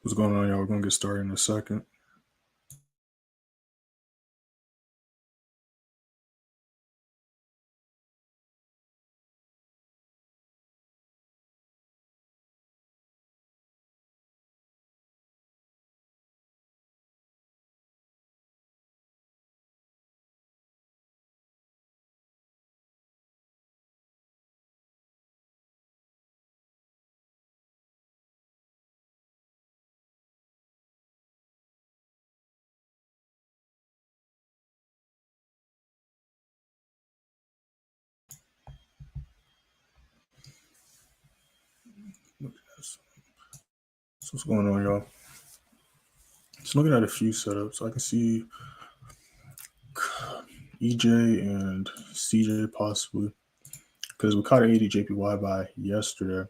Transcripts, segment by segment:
What's going on, y'all? We're going to get started in a second. So what's going on, y'all? Just looking at a few setups. I can see EJ and CJ possibly, because we caught 80 JPY by yesterday,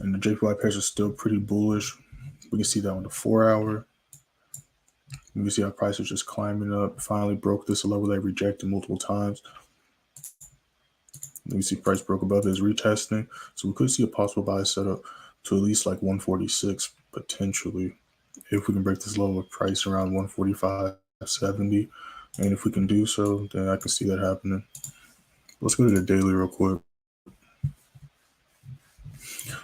and the JPY pairs are still pretty bullish. We can see that on the 4-hour. We can see how price is just climbing up. Finally broke this level they rejected multiple times. We see price broke above this retesting, so we could see a possible buy setup to at least like 146 potentially, if we can break this level of price around 145.70. And if we can do so, then I can see that happening. Let's go to the daily real quick.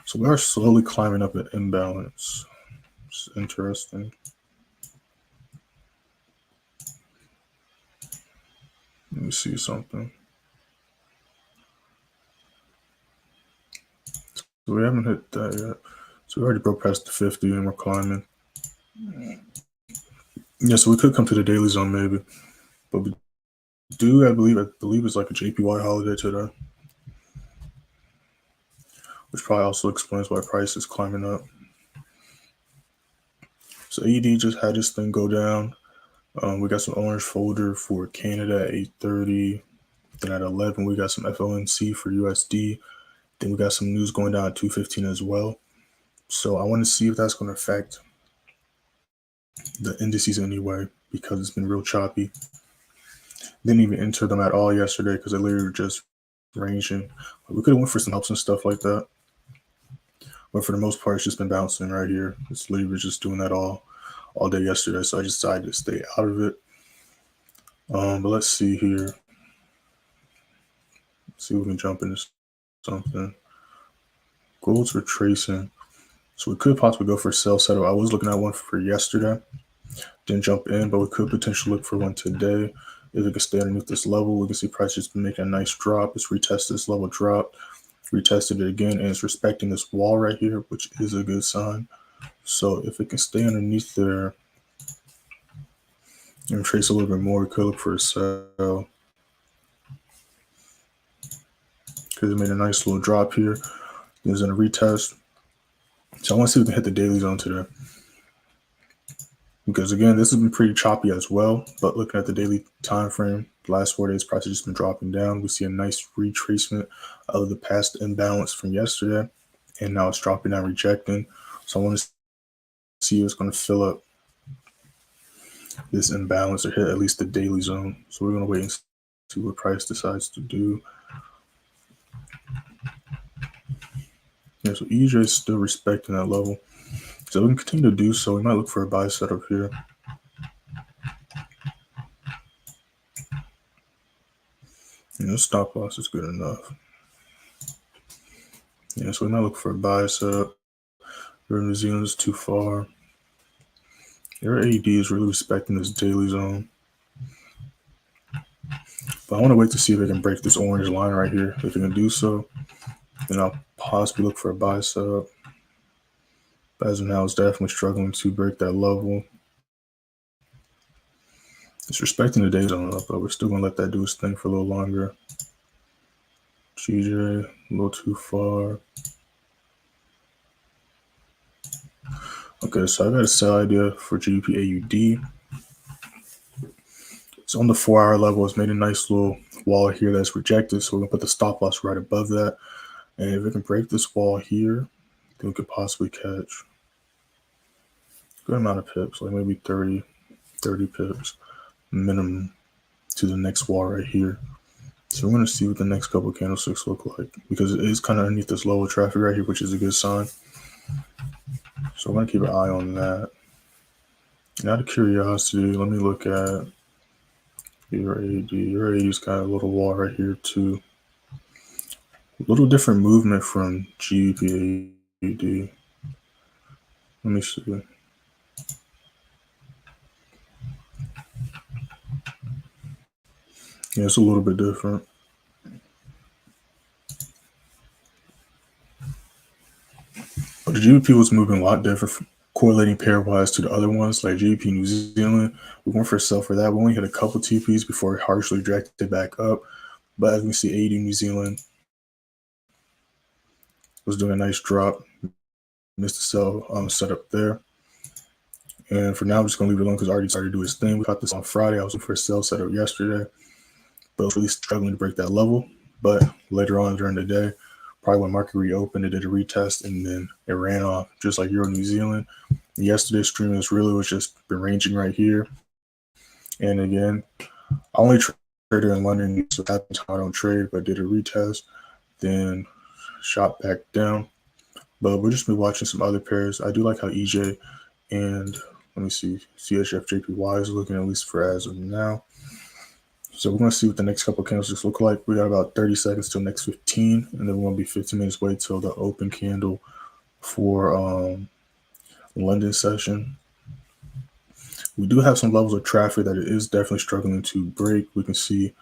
So we are slowly climbing up an imbalance. It's interesting. Let me see something. So we haven't hit that yet. So we already broke past the 50 and we're climbing. Yeah, so we could come to the daily zone maybe. But we do, I believe it's like a JPY holiday today, which probably also explains why price is climbing up. So AD just had this thing go down. We got some orange folder for Canada at 8:30. Then at 11, we got some FOMC for USD. Then we got some news going down at 2:15 as well. So I want to see if that's going to affect the indices anyway, because it's been real choppy. Didn't even enter them at all yesterday because they literally were just ranging. We could have went for some helps and stuff like that. But for the most part, it's just been bouncing right here. It's literally just doing that all day yesterday. So I just decided to stay out of it. But let's see here. Let's see if we can jump into something. Gold's retracing. So we could possibly go for a sell setup. I was looking at one for yesterday. Didn't jump in, but we could potentially look for one today. If it can stay underneath this level, we can see price has been making a nice drop. It's retested this level drop, retested it again, and it's respecting this wall right here, which is a good sign. So if it can stay underneath there and trace a little bit more, we could look for a sell. Because it made a nice little drop here. It's in a retest. So I want to see if we can hit the daily zone today. Because again, this has been pretty choppy as well. But looking at the daily time frame, the last 4 days, price has just been dropping down. We see a nice retracement of the past imbalance from yesterday. And now it's dropping down, rejecting. So I want to see if it's going to fill up this imbalance or hit at least the daily zone. So we're going to wait and see what price decides to do. Yeah, so EJ is still respecting that level. So we can continue to do so. We might look for a buy setup here. Stop loss is good enough. Yeah, so we might look for a buy setup. New Zealand is too far. Your AD is really respecting this daily zone. But I want to wait to see if it can break this orange line right here. If it can do so, then I'll possibly look for a buy setup. But as of now, it's definitely struggling to break that level. It's respecting the day zone up, but we're still going to let that do its thing for a little longer. GJ, a little too far. Okay, so I got a sell idea for GBPAUD. It's on the 4-hour level. It's made a nice little wall here that's rejected, so we're going to put the stop loss right above that. And if it can break this wall here, then we could possibly catch a good amount of pips, like maybe 30 pips minimum to the next wall right here. So we're going to see what the next couple of candlesticks look like, because it is kind of underneath this lower traffic right here, which is a good sign. So I'm going to keep an eye on that. And out of curiosity, let me look at your AD. Your AD's got a little wall right here too. A little different movement from GBPJPY. Let me see. Yeah, it's a little bit different. But the GBP was moving a lot different, correlating pairwise to the other ones, like GBP New Zealand. We went for a sell for that. We only hit a couple TPs before it harshly dragged it back up. But as we see, AD New Zealand was doing a nice drop. Missed the sell setup there. And for now, I'm just going to leave it alone because I already started to do his thing. We caught this on Friday. I was looking for a sell setup yesterday, but I was really struggling to break that level. But later on during the day, probably when market reopened, it did a retest and then it ran off just like Euro New Zealand. And yesterday's stream was just been ranging right here. And again, I only traded in London, so at the time I don't trade, but did a retest, then shot back down. But we'll just be watching some other pairs. I do like how EJ and let me see, CHFJPY is looking, at least for as of now. So we're going to see what the next couple of candles look like. We got about 30 seconds till next 15, and then we're going to be 15 minutes away till the open candle for London session. We do have some levels of traffic that it is definitely struggling to break. We can see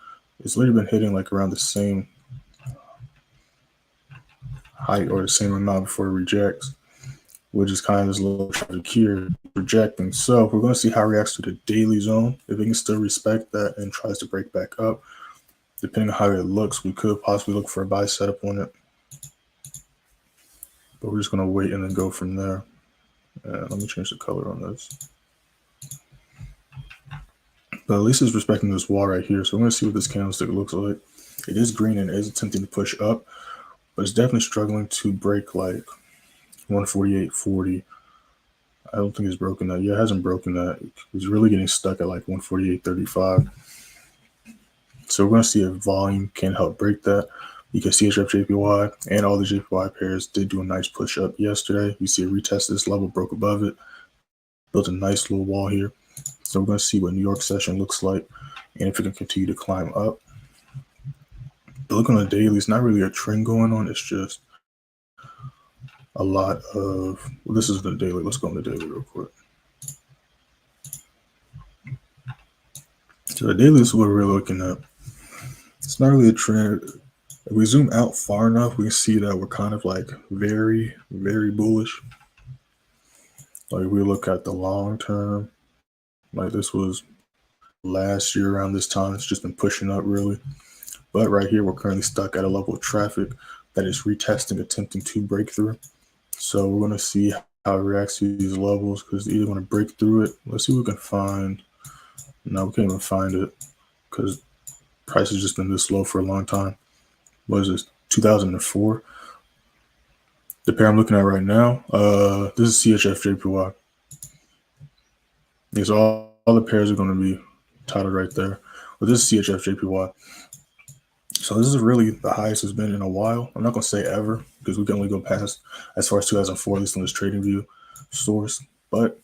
it's literally been hitting like around the same height or the same amount before it rejects, which is kind of this little traffic here rejecting. So we're going to see how it reacts to the daily zone. If it can still respect that and tries to break back up, depending on how it looks, we could possibly look for a buy setup on it. But we're just going to wait and then go from there. And let me change the color on this. But at least it's respecting this wall right here. So I'm going to see what this candlestick looks like. It is green and it is attempting to push up, but it's definitely struggling to break like 148.40. I don't think it's broken that. Yeah, it hasn't broken that. It's really getting stuck at like 148.35. So we're going to see if volume can help break that. You can see CHF and all the JPY pairs did do a nice push up yesterday. You see it retest this level, broke above it, built a nice little wall here. So we're going to see what New York session looks like and if it can continue to climb up. But looking on the daily, it's not really a trend going on. It's just a lot of, well, this is the daily. Let's go on the daily real quick. So the daily is what we're really looking at. It's not really a trend. If we zoom out far enough, we can see that we're kind of like very, very bullish. Like we look at the long term, like this was last year around this time. It's just been pushing up really. But right here, we're currently stuck at a level of traffic that is retesting, attempting to break through. So we're going to see how it reacts to these levels because it's either going to break through it. Let's see what we can find. No, we can't even find it because price has just been this low for a long time. What is this? 2004. The pair I'm looking at right now, this is CHFJPY. These all the pairs are going to be titled right there. But this is CHFJPY. So this is really the highest it's been in a while. I'm not going to say ever because we can only go past as far as 2004, at least on this trading view source. But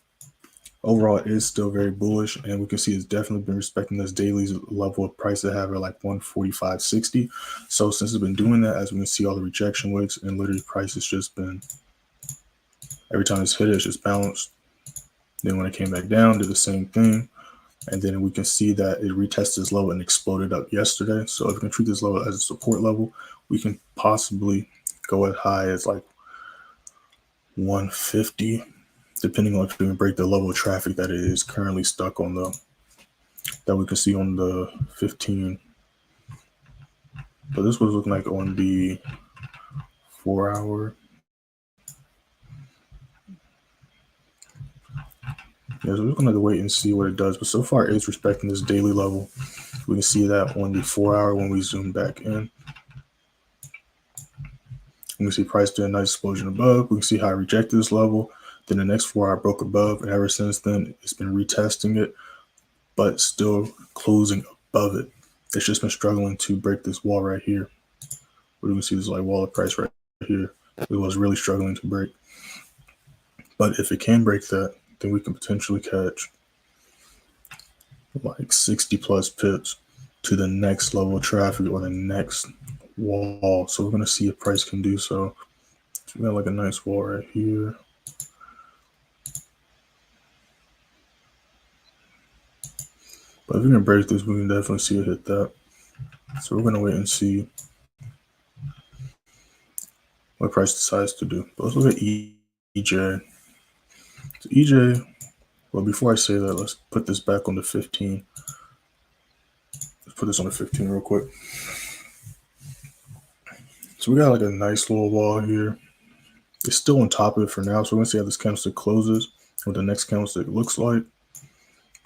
overall, it is still very bullish, and we can see it's definitely been respecting this daily level of price that have at like 145.60. So since it's been doing that, as we can see all the rejection wicks, and literally price has just been, every time it's hit it, it's just bounced. Then when it came back down, did the same thing. And then we can see that it retested this level and exploded up yesterday. So if we can treat this level as a support level, we can possibly go as high as like 150, depending on if we can break the level of traffic that it is currently stuck on that we can see on the 15. But this was looking like on the 4 hour. Yeah, so we're going to wait and see what it does. But so far, it's respecting this daily level. We can see that on the 4 hour when we zoom back in. We can see price did a nice explosion above. We can see how I rejected this level. Then the next 4 hour broke above. And ever since then, it's been retesting it, but still closing above it. It's just been struggling to break this wall right here. We can see this like wall of price right here. It was really struggling to break. But if it can break that, then we can potentially catch like 60 plus pips to the next level of traffic or the next wall. So we're going to see if price can do so. So we got like a nice wall right here. But if we can break this, we can definitely see it hit that. So we're going to wait and see what price decides to do. But let's look at EJ. So EJ, well, before I say that, let's put this back on the 15. Let's put this on the 15 real quick. So we got like a nice little wall here. It's still on top of it for now. So we're going to see how this candlestick closes, what the next candlestick looks like.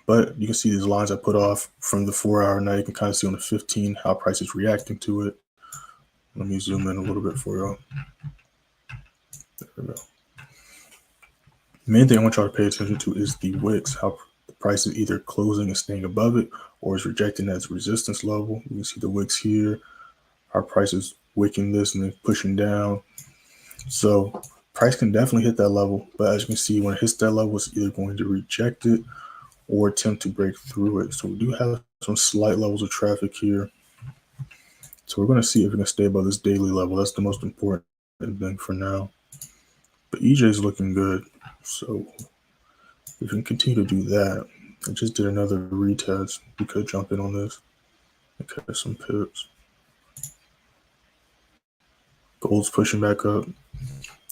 But you can see these lines I put off from the 4 hour. Now you can kind of see on the 15 how price is reacting to it. Let me zoom in a little bit for y'all. There we go. The main thing I want y'all to pay attention to is the wicks, how the price is either closing and staying above it or is rejecting as resistance level. You can see the wicks here. Our price is wicking this and then pushing down. So price can definitely hit that level. But as you can see, when it hits that level, it's either going to reject it or attempt to break through it. So we do have some slight levels of traffic here. So we're going to see if we can stay above this daily level. That's the most important thing for now. But EJ is looking good. So if we can continue to do that, I just did another retest. We could jump in on this and catch some pips. Gold's pushing back up.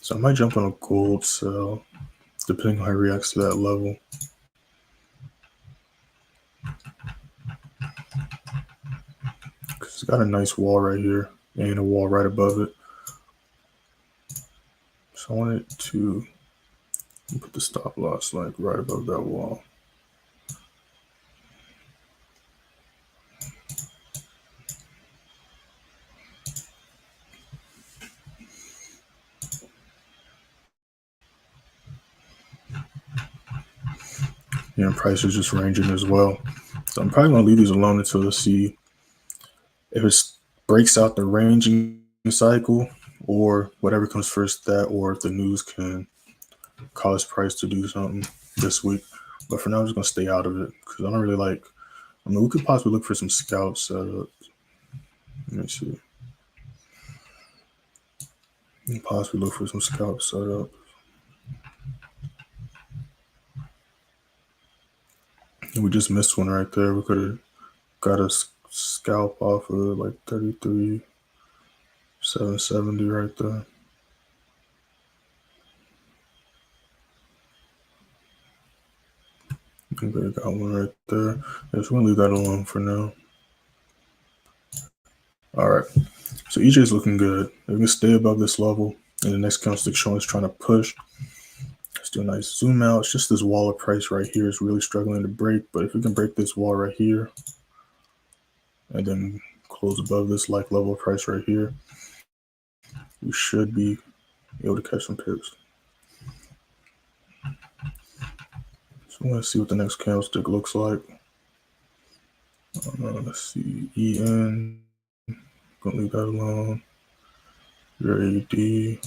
So I might jump on a gold sell, depending on how it reacts to that level. It's got a nice wall right here and a wall right above it. So I wanted to put the stop loss like right above that wall. And price is just ranging as well. So I'm probably going to leave these alone until I see if it breaks out the ranging cycle or whatever comes first, that or if the news can cause price to do something this week. But for now, I'm just going to stay out of it because I don't really like. I mean, we could possibly look for some scalp setups. Let me see. We can possibly look for some scalp setups. And we just missed one right there. We could have got a scalp off of like 33,770 right there. Okay, got one right there. Yeah, so we're gonna leave that alone for now. All right, so EJ is looking good. If we can stay above this level, and the next candlestick showing is trying to push. Let's do a nice zoom out. It's just this wall of price right here is really struggling to break. But if we can break this wall right here, and then close above this like level of price right here, we should be able to catch some pips. So I'm gonna see what the next candlestick looks like. Let's see, EN. Gonna leave that alone. Your AD.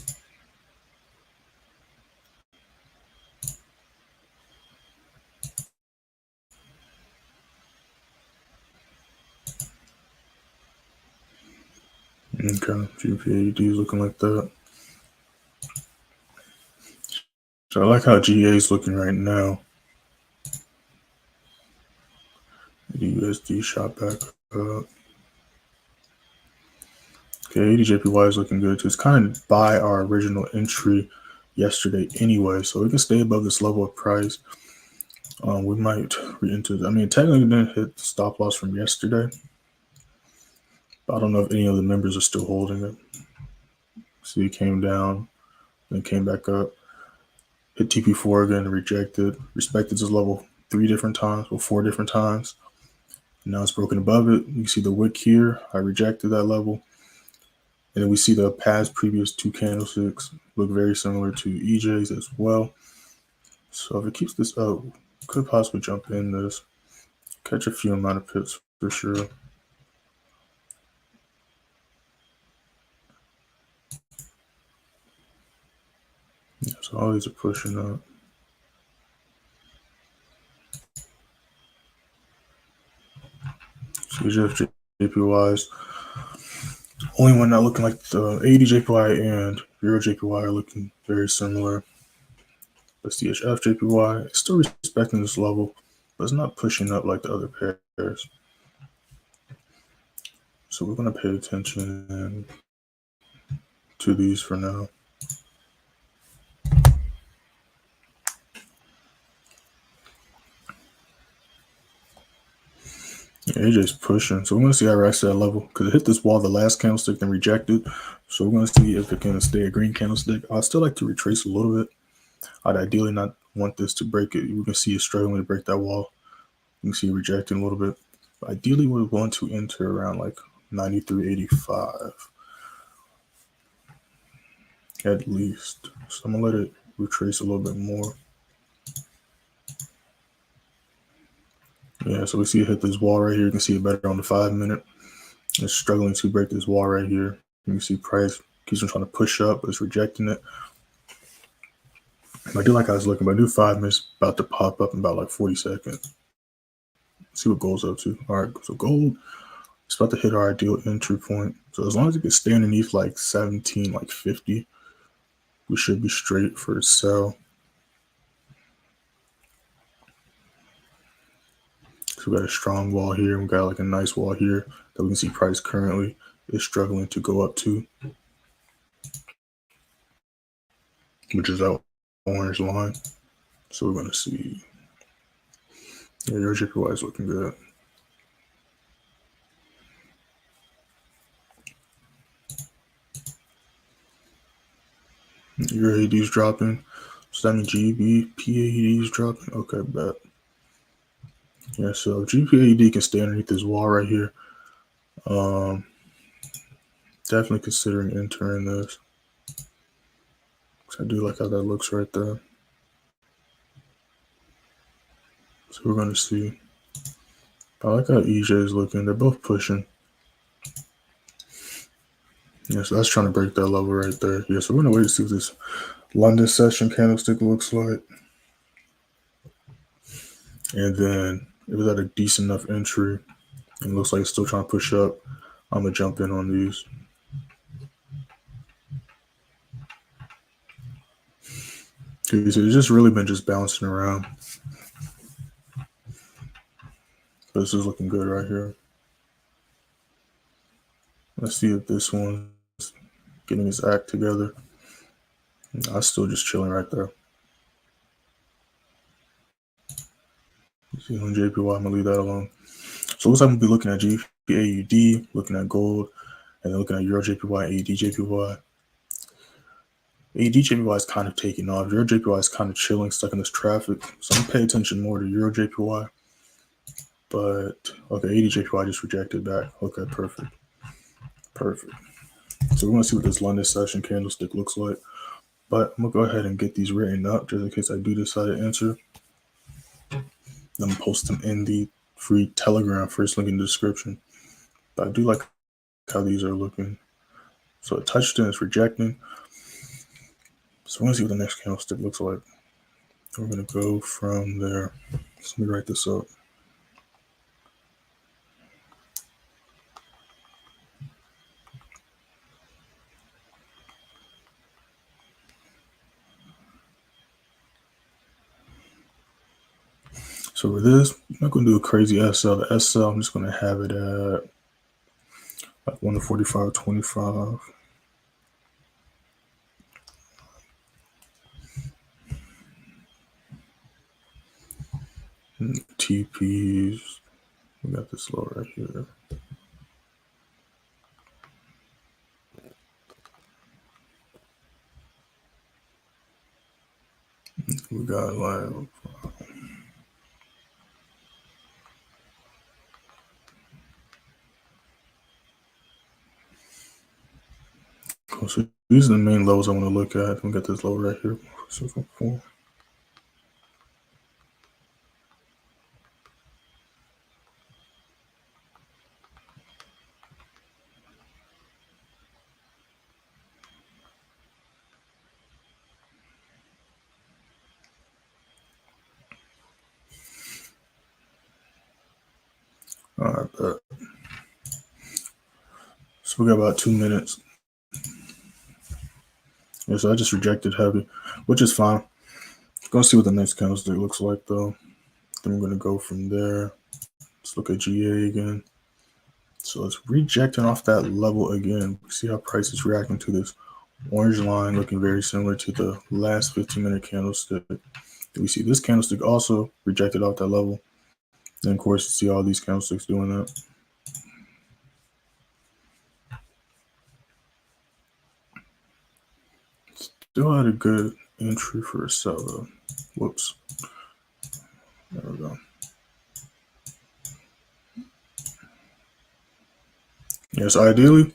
Okay, GPAD is looking like that. So I like how GA is looking right now. The USD shot back up. Okay, ADJPY is looking good too. It's kind of by our original entry yesterday anyway, so we can stay above this level of price. We might re-enter. I mean, technically we didn't hit the stop loss from yesterday, but I don't know if any of the members are still holding it. See, it came down, then came back up, hit TP4 again, rejected, respected this level 4 different times. Now it's broken above it. You can see the wick here. I rejected that level. And then we see the past previous 2 candlesticks look very similar to EJ's as well. So if it keeps this up, could possibly jump in this, catch a few amount of pips for sure. Yeah, so So all these are pushing up. CGF-JPYs. Only one not looking like the AD-JPY and Euro-JPY are looking very similar. But CHF-JPY is still respecting this level, but it's not pushing up like the other pairs. So we're going to pay attention to these for now. Yeah, AJ's pushing. So we're going to see how it reacts to that level because it hit this wall, the last candlestick, then rejected. So we're going to see if it can stay a green candlestick. I'd still like to retrace a little bit. I'd ideally not want this to break it. We can see it struggling to break that wall. You can see it rejecting a little bit. But ideally, we're going to enter around like 93.85 at least. So I'm going to let it retrace a little bit more. Yeah, so we see it hit this wall right here. You can see it better on the 5 minute. It's struggling to break this wall right here. You can see price keeps on trying to push up, but it's rejecting it. I do like how it's looking, but I do 5 minutes about to pop up in about like 40 seconds. Let's see what gold's up to. All right, so gold, it's about to hit our ideal entry point. So as long as it can stay underneath like 17, like 50, we should be straight for a sell. So we got a strong wall here. We got like a nice wall here that we can see price currently is struggling to go up to, which is that orange line. So we're going to see. Yeah, your JPY is looking good. Your AD is dropping. So that means GBPJPY is dropping. Okay, bet. Yeah, so GBPJPY can stay underneath this wall right here. Definitely considering entering this. I do like how that looks right there. So we're going to see. I like how EJ is looking. They're both pushing. Yeah, so that's trying to break that level right there. Yeah, so we're going to wait to see what this London session candlestick looks like. And then if it's at a decent enough entry and looks like it's still trying to push up, I'm going to jump in on these. It's just really been just bouncing around. But this is looking good right here. Let's see if this one's getting its act together. I'm still just chilling right there. See on JPY, I'm going to leave that alone. So it looks like I'm going to be looking at GBPAUD, looking at gold, and then looking at Euro JPY, AD JPY. AD JPY is kind of taking off. Euro JPY is kind of chilling, stuck in this traffic. So I'm paying attention more to Euro JPY. But, okay, AD JPY just rejected back. Okay, perfect. Perfect. So we're going to see what this London session candlestick looks like. But I'm going to go ahead and get these written up just in case I do decide to enter. Then post them in the free Telegram, first link in the description. But I do like how these are looking. So it touched in, it's rejecting. So we're going to see what the next candlestick looks like. We're going to go from there. So let me write this up. So for this, I'm not going to do a crazy SL. The SL, I'm just going to have it at like 145.25. TPs, we got this low right here. We got like so these are the main levels I want to look at. We got this low right here. So All right, but so we got about 2 minutes. Yeah, so I just rejected heavy, which is fine. Gonna see what the next candlestick looks like though. Then we're gonna go from there. Let's look at GA again. So it's rejecting off that level again. See how price is reacting to this orange line, looking very similar to the last 15-minute candlestick. We see this candlestick also rejected off that level. And of course, you see all these candlesticks doing that. Still had a good entry for a seller. Whoops. There we go. Yes, ideally,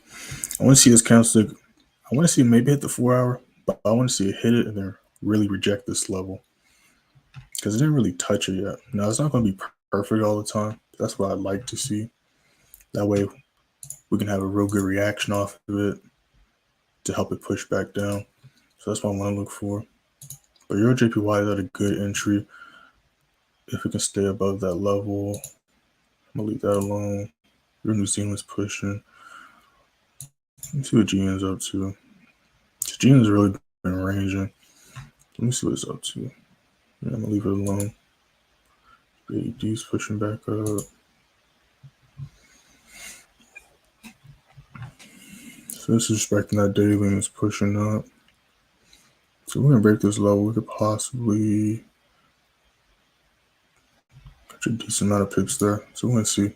I want to see this candlestick. I want to see it maybe hit the 4 hour, but I want to see it hit it and then really reject this level because it didn't really touch it yet. Now, it's not going to be perfect all the time. That's what I'd like to see. That way, we can have a real good reaction off of it to help it push back down. So that's what I want to look for. But Euro JPY is at a good entry. If it can stay above that level, I'm going to leave that alone. Euro New Zealand's pushing. Let's see what GN's up to. GN's really been ranging. Let me see what it's up to. Yeah, I'm going to leave it alone. AD's pushing back up. So this is respecting that daily and it's pushing up. So we're going to break this level. We could possibly catch a decent amount of pips there. So we're going to see.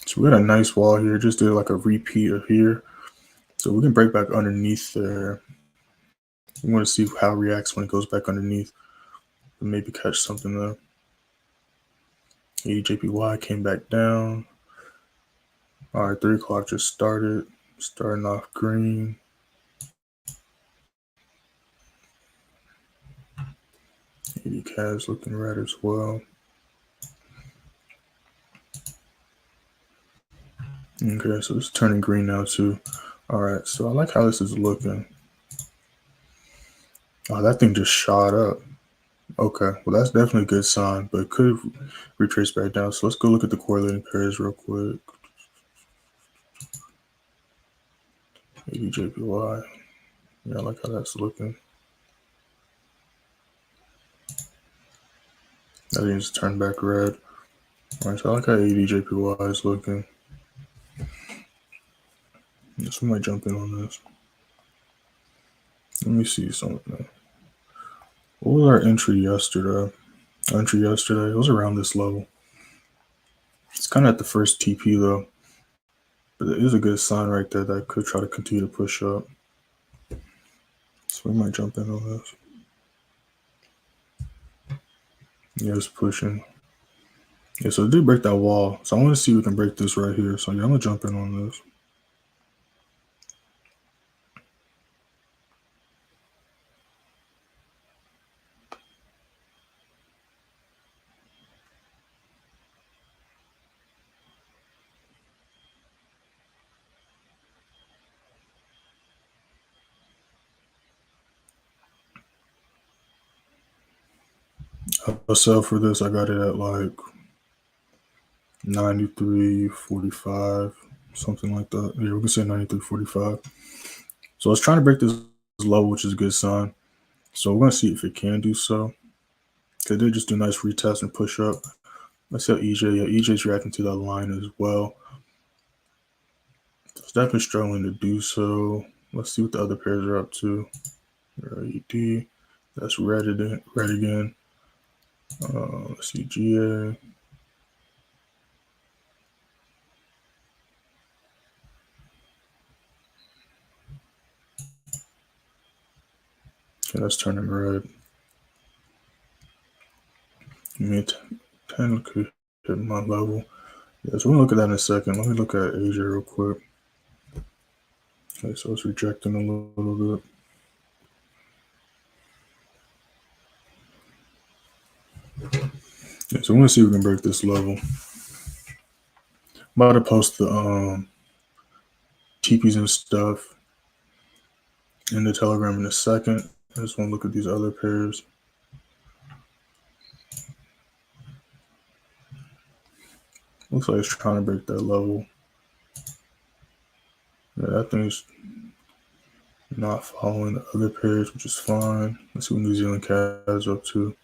So we had a nice wall here. Just did like a repeat of here. So we can break back underneath there. We want to see how it reacts when it goes back underneath. And maybe catch something there. ADJPY came back down. All right, 3 o'clock just started. Starting off green. AD looking red as well. Okay, so it's turning green now too. All right, so I like how this is looking. Oh, that thing just shot up. Okay, well that's definitely a good sign, but it could retrace back down. So let's go look at the correlating pairs real quick. ADJPY. Yeah, I like how that's looking. That thing just turned back red. All right, so I like how ADJPY is looking. Yes, we might jump in on this. Let me see something. What was our entry yesterday? It was around this level. It's kind of at the first TP though, but it is a good sign right there that I could try to continue to push up. So we might jump in on this. Yeah, it's pushing. Yeah, so it did break that wall. So I want to see if we can break this right here. So yeah, I'm gonna jump in on this. I'll sell for this. I got it at like 93.45, something like that. Yeah, we can say 93.45. So I was trying to break this level, which is a good sign. So we're gonna see if it can do so. They did just do a nice retest and push up. Let's see how EJ. Yeah, EJ's reacting to that line as well. It's definitely struggling to do so. Let's see what the other pairs are up to. ED. That's red again. Let's see GA. Okay, that's turning red. Mid 10 could hit my level. Yeah, so we'll look at that in a second. Let me look at Asia real quick. Okay, so it's rejecting a little bit. Yeah, so we're gonna see if we can break this level. I'm about to post the TPs and stuff in the Telegram in a second. I just want to look at these other pairs. Looks like it's trying to break that level. Yeah, that thing's not following the other pairs, which is fine. Let's see what New Zealand CAD is up to.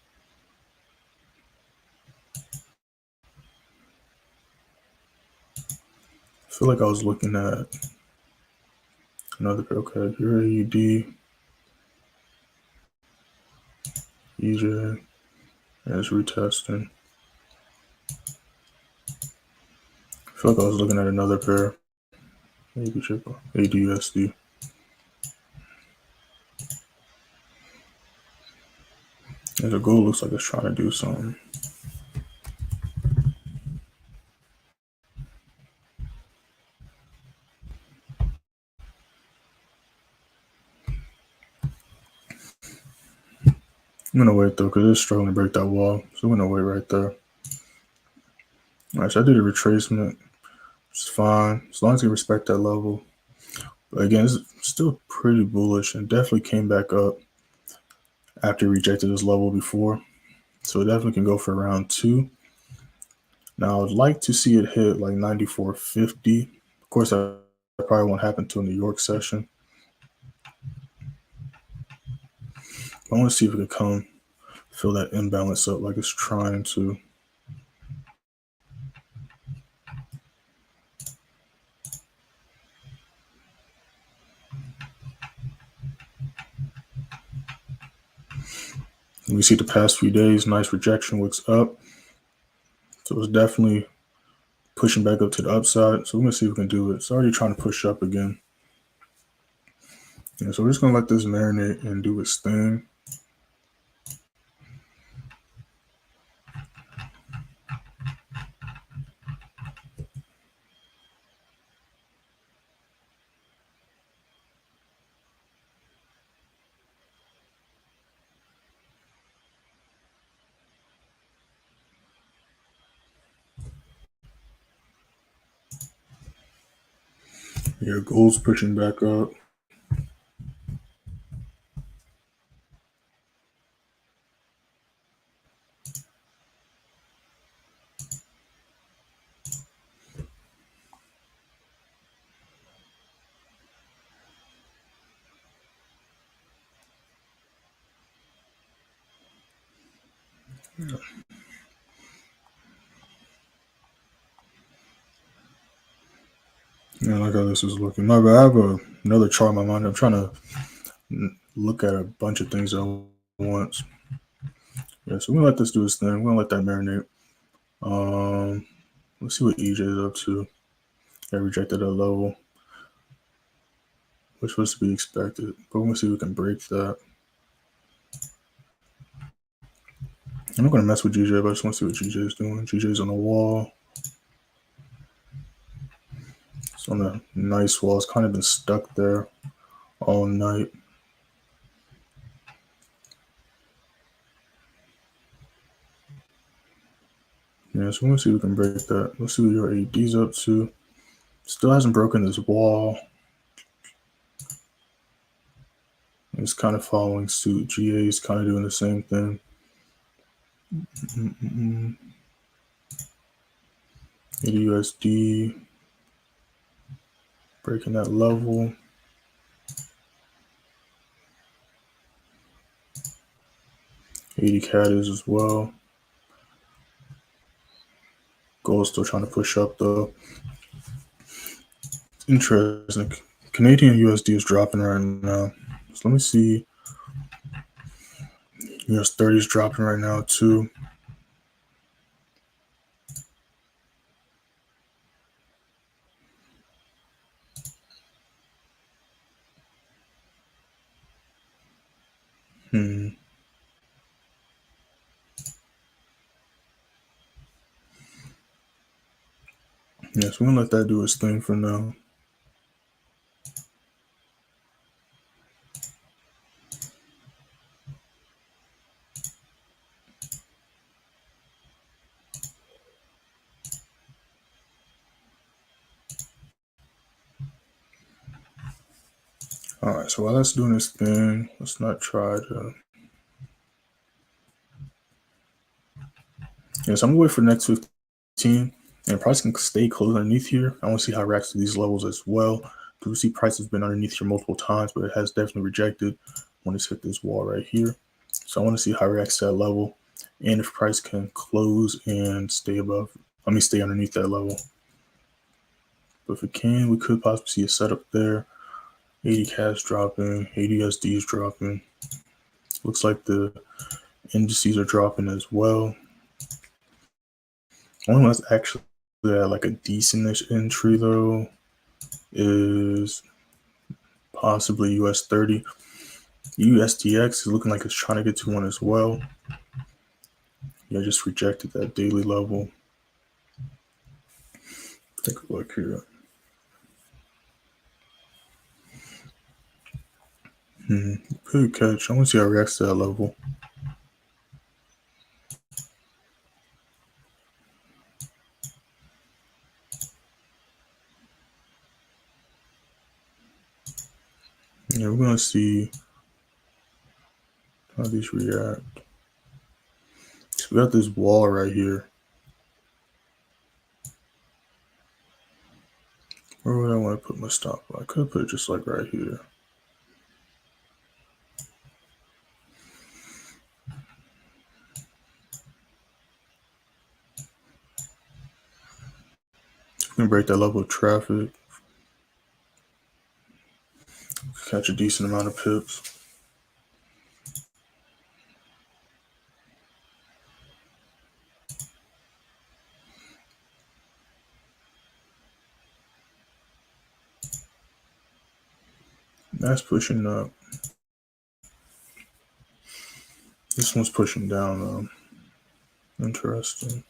I feel like I was looking at another pair. Okay, here AUD, EJ, and it's retesting. I feel like I was looking at another pair. GBPJPY, ADUSD. And the gold looks like it's trying to do something. I'm gonna wait though, because it's struggling to break that wall. So I'm gonna wait right there. Alright, so I did a retracement, which is fine, as long as you respect that level. But again, it's still pretty bullish and definitely came back up after it rejected this level before. So it definitely can go for round 2. Now I'd like to see it hit like 94.50. Of course, that probably won't happen until New York session. I want to see if it can come fill that imbalance up like it's trying to. And we see the past few days, nice rejection wicks up. So it's definitely pushing back up to the upside. So we're gonna see if we can do it. It's already trying to push up again. Yeah, so we're just gonna let this marinate and do its thing. Yeah, gold's pushing back up. Yeah, I like how this is looking. No, but I have another chart in my mind. I'm trying to look at a bunch of things at once. Yeah, so we're gonna let this do its thing. We're gonna let that marinate. Let's see what EJ is up to. I rejected a level, which was to be expected. But we're gonna see if we can break that. I'm not gonna mess with GJ, but I just want to see what GJ is doing. GJ's on the wall. It's on a nice wall. It's kind of been stuck there all night. Yeah, so we're gonna see if we can break that. Let's see what your AD's up to. Still hasn't broken this wall. It's kind of following suit. GA is kind of doing the same thing. ADUSD breaking that level. AD is as well. Gold still trying to push up though. It's interesting. Canadian USD is dropping right now. So let me see. US30 is dropping right now too. Yeah, so we're gonna let that do its thing for now. All right, so while that's doing this thing, let's not try to. Yeah, so I'm gonna wait for the next 15, and price can stay close underneath here. I want to see how it reacts to these levels as well. Because we see price has been underneath here multiple times, but it has definitely rejected when it's hit this wall right here. So I want to see how it reacts to that level, and if price can close and stay above. Stay underneath that level. But if it can, we could possibly see a setup there. 80 cash dropping, 80 SD is dropping. Looks like the indices are dropping as well. One that's actually at like a decentish entry though is possibly US30. USTX is looking like it's trying to get to one as well. Yeah, just rejected that daily level. Take a look here. Good catch. I want to see how it reacts to that level. Yeah, we're going to see how these react. So we got this wall right here. Where would I want to put my stop? I could put it just like right here. We can break that level of traffic. Catch a decent amount of pips. That's pushing up. This one's pushing down though. Interesting.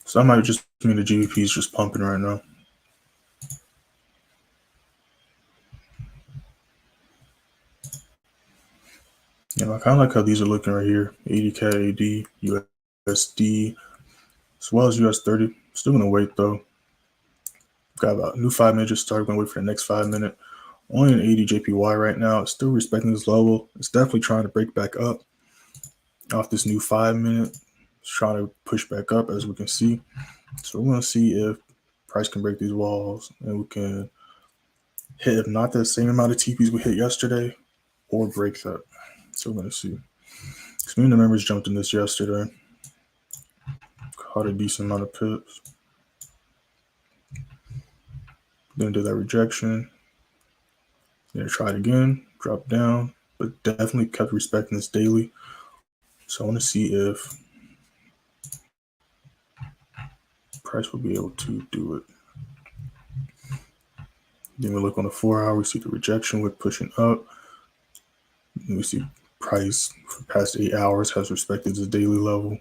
So that might just mean the GBP is just pumping right now. I kind of like how these are looking right here. 80 CAD, USD, as well as US30. Still gonna wait though. Got about new 5 minute just started. Gonna wait for the next 5 minute. Only an 80 JPY right now. It's still respecting this level. It's definitely trying to break back up off this new 5 minute. It's trying to push back up as we can see. So we're gonna see if price can break these walls and we can hit, if not the same amount of TPs we hit yesterday, or break that. So we're gonna see. Because me and the members jumped in this yesterday. Caught a decent amount of pips. Then did that rejection. Then tried again, dropped down, but definitely kept respecting this daily. So I want to see if price will be able to do it. Then we look on the 4 hour, we see the rejection wick pushing up. And we see price for the past 8 hours has respected this daily level.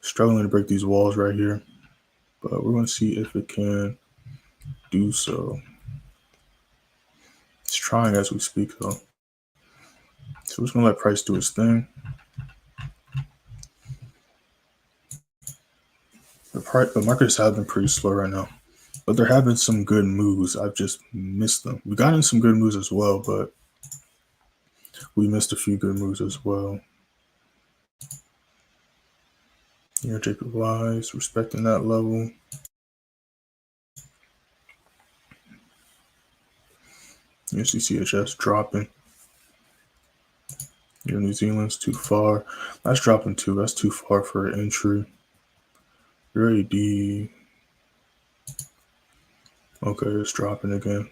Struggling to break these walls right here, but we're going to see if it can do so. It's trying as we speak though. So we're just going to let price do its thing. The markets have been pretty slow right now, but there have been some good moves. I've just missed them. We got in some good moves as well, but we missed a few good moves as well. JPY is respecting that level. CHS dropping. New Zealand's too far. That's dropping too. That's too far for an entry. UAD. Okay, it's dropping again.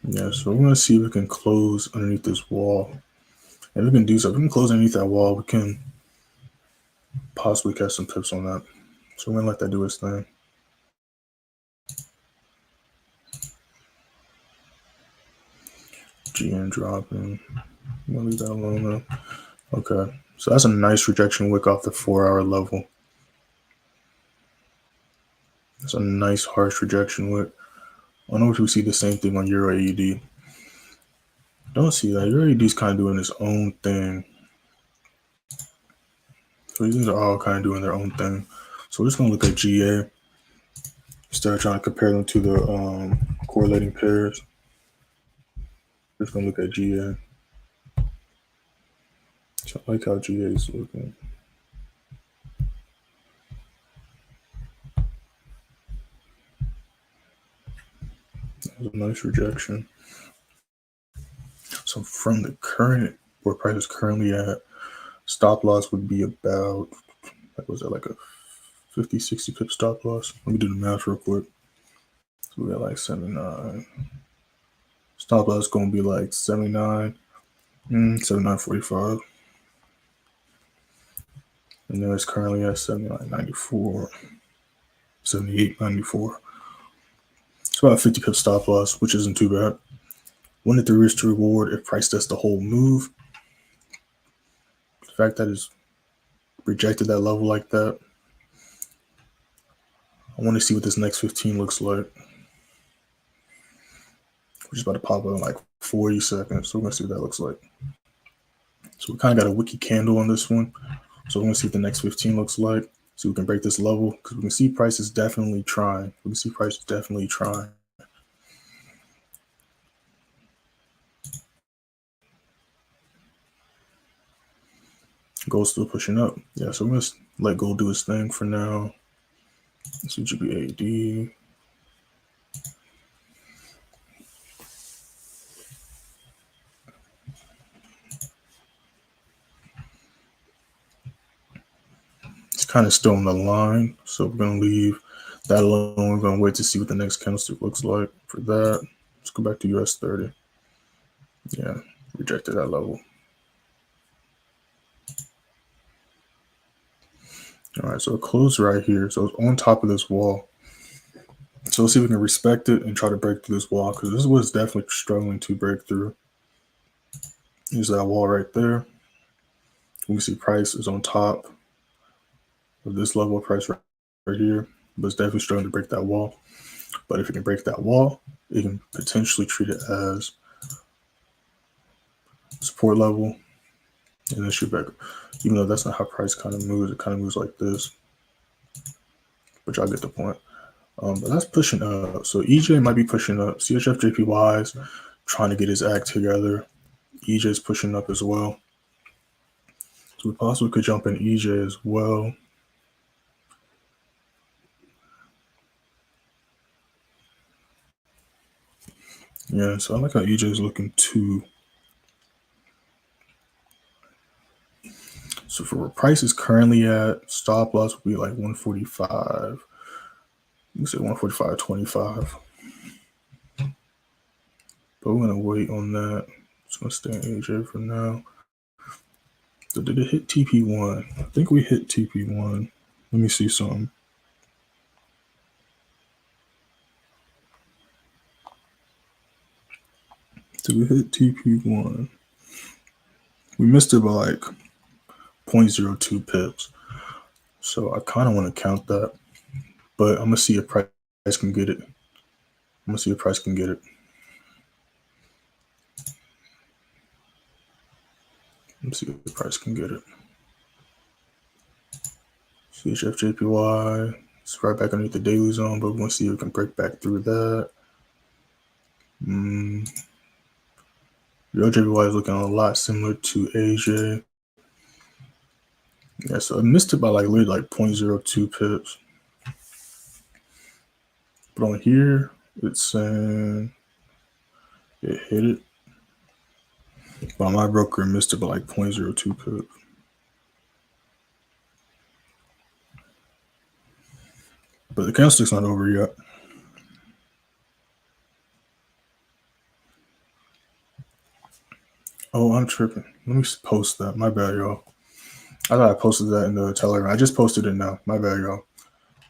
Yeah, so we're gonna see if we can close underneath this wall. And we can do so. If we can close underneath that wall, we can possibly catch some pips on that. So we're gonna let that do its thing. GN dropping. I'm gonna leave that alone though. Okay, so that's a nice rejection wick off the 4 hour level. That's a nice harsh rejection wick. I don't know if we see the same thing on Euro AUD. Don't see that. Euro AUD is kind of doing its own thing. So these are all kind of doing their own thing. So we're just gonna look at GA. Start trying to compare them to the correlating pairs. Just gonna look at GA. So I like how GA is looking. That was a nice rejection. So from the current, where price is currently at, stop loss would be about, like, was that like a 50, 60 pip stop loss? Let me do the math real quick. So we got like 79. Stop loss going to be like 79, 79.45. And then it's currently at 79.94, 78.94. It's about a 50 pip stop loss, which isn't too bad. 1 to 3 risk to reward if price does the whole move. The fact that it's rejected that level like that, I want to see what this next 15 looks like, which is about to pop up in like 40 seconds. So we're going to see what that looks like. So we kind of got a wiki candle on this one. So we're going to see what the next 15 looks like. So we can break this level because we can see price is definitely trying. We can see price is definitely trying. Gold's still pushing up. Yeah, so we're going to let gold do its thing for now. Let's see GBAD. It's kind of still on the line, so we're going to leave that alone. We're going to wait to see what the next candlestick looks like for that. Let's go back to US30. Yeah, rejected that level. All right, so it closed right here. So it's on top of this wall. So let's see if we can respect it and try to break through this wall, because this is what it's definitely struggling to break through. Here's that wall right there. We can see price is on top of this level of price right here, but it's definitely struggling to break that wall. But if it can break that wall, it can potentially treat it as support level and then shoot back. Even though that's not how price kind of moves, it kind of moves like this. But y'all get the point. But that's pushing up. So EJ might be pushing up. CHF JPY is trying to get his act together. EJ is pushing up as well. So we possibly could jump in EJ as well. Yeah, so I like how EJ is looking too. So for where price is currently at, stop loss would be like 145. You can say 145.25. But we're gonna wait on that. Just gonna stay in AJ for now. So did it hit TP1? I think we hit TP1. Let me see something. Did we hit TP1? We missed it by like 0.02 pips. So I kind of want to count that. But I'm gonna see if price can get it. I'm gonna see if price can get it. Let's see if the price can get it. CHF JPY. It's right back underneath the daily zone, but we want to see if we can break back through that. Your JPY is looking a lot similar to AJ. Yeah, so it missed it by like literally like 0.02 pips. But on here, it's saying it hit it. But on my broker, it missed it by like 0.02 pips. But the candlestick's not over yet. Oh, I'm tripping. Let me post that. My bad, y'all. I thought I posted that in the Telegram. I just posted it now. My bad, y'all.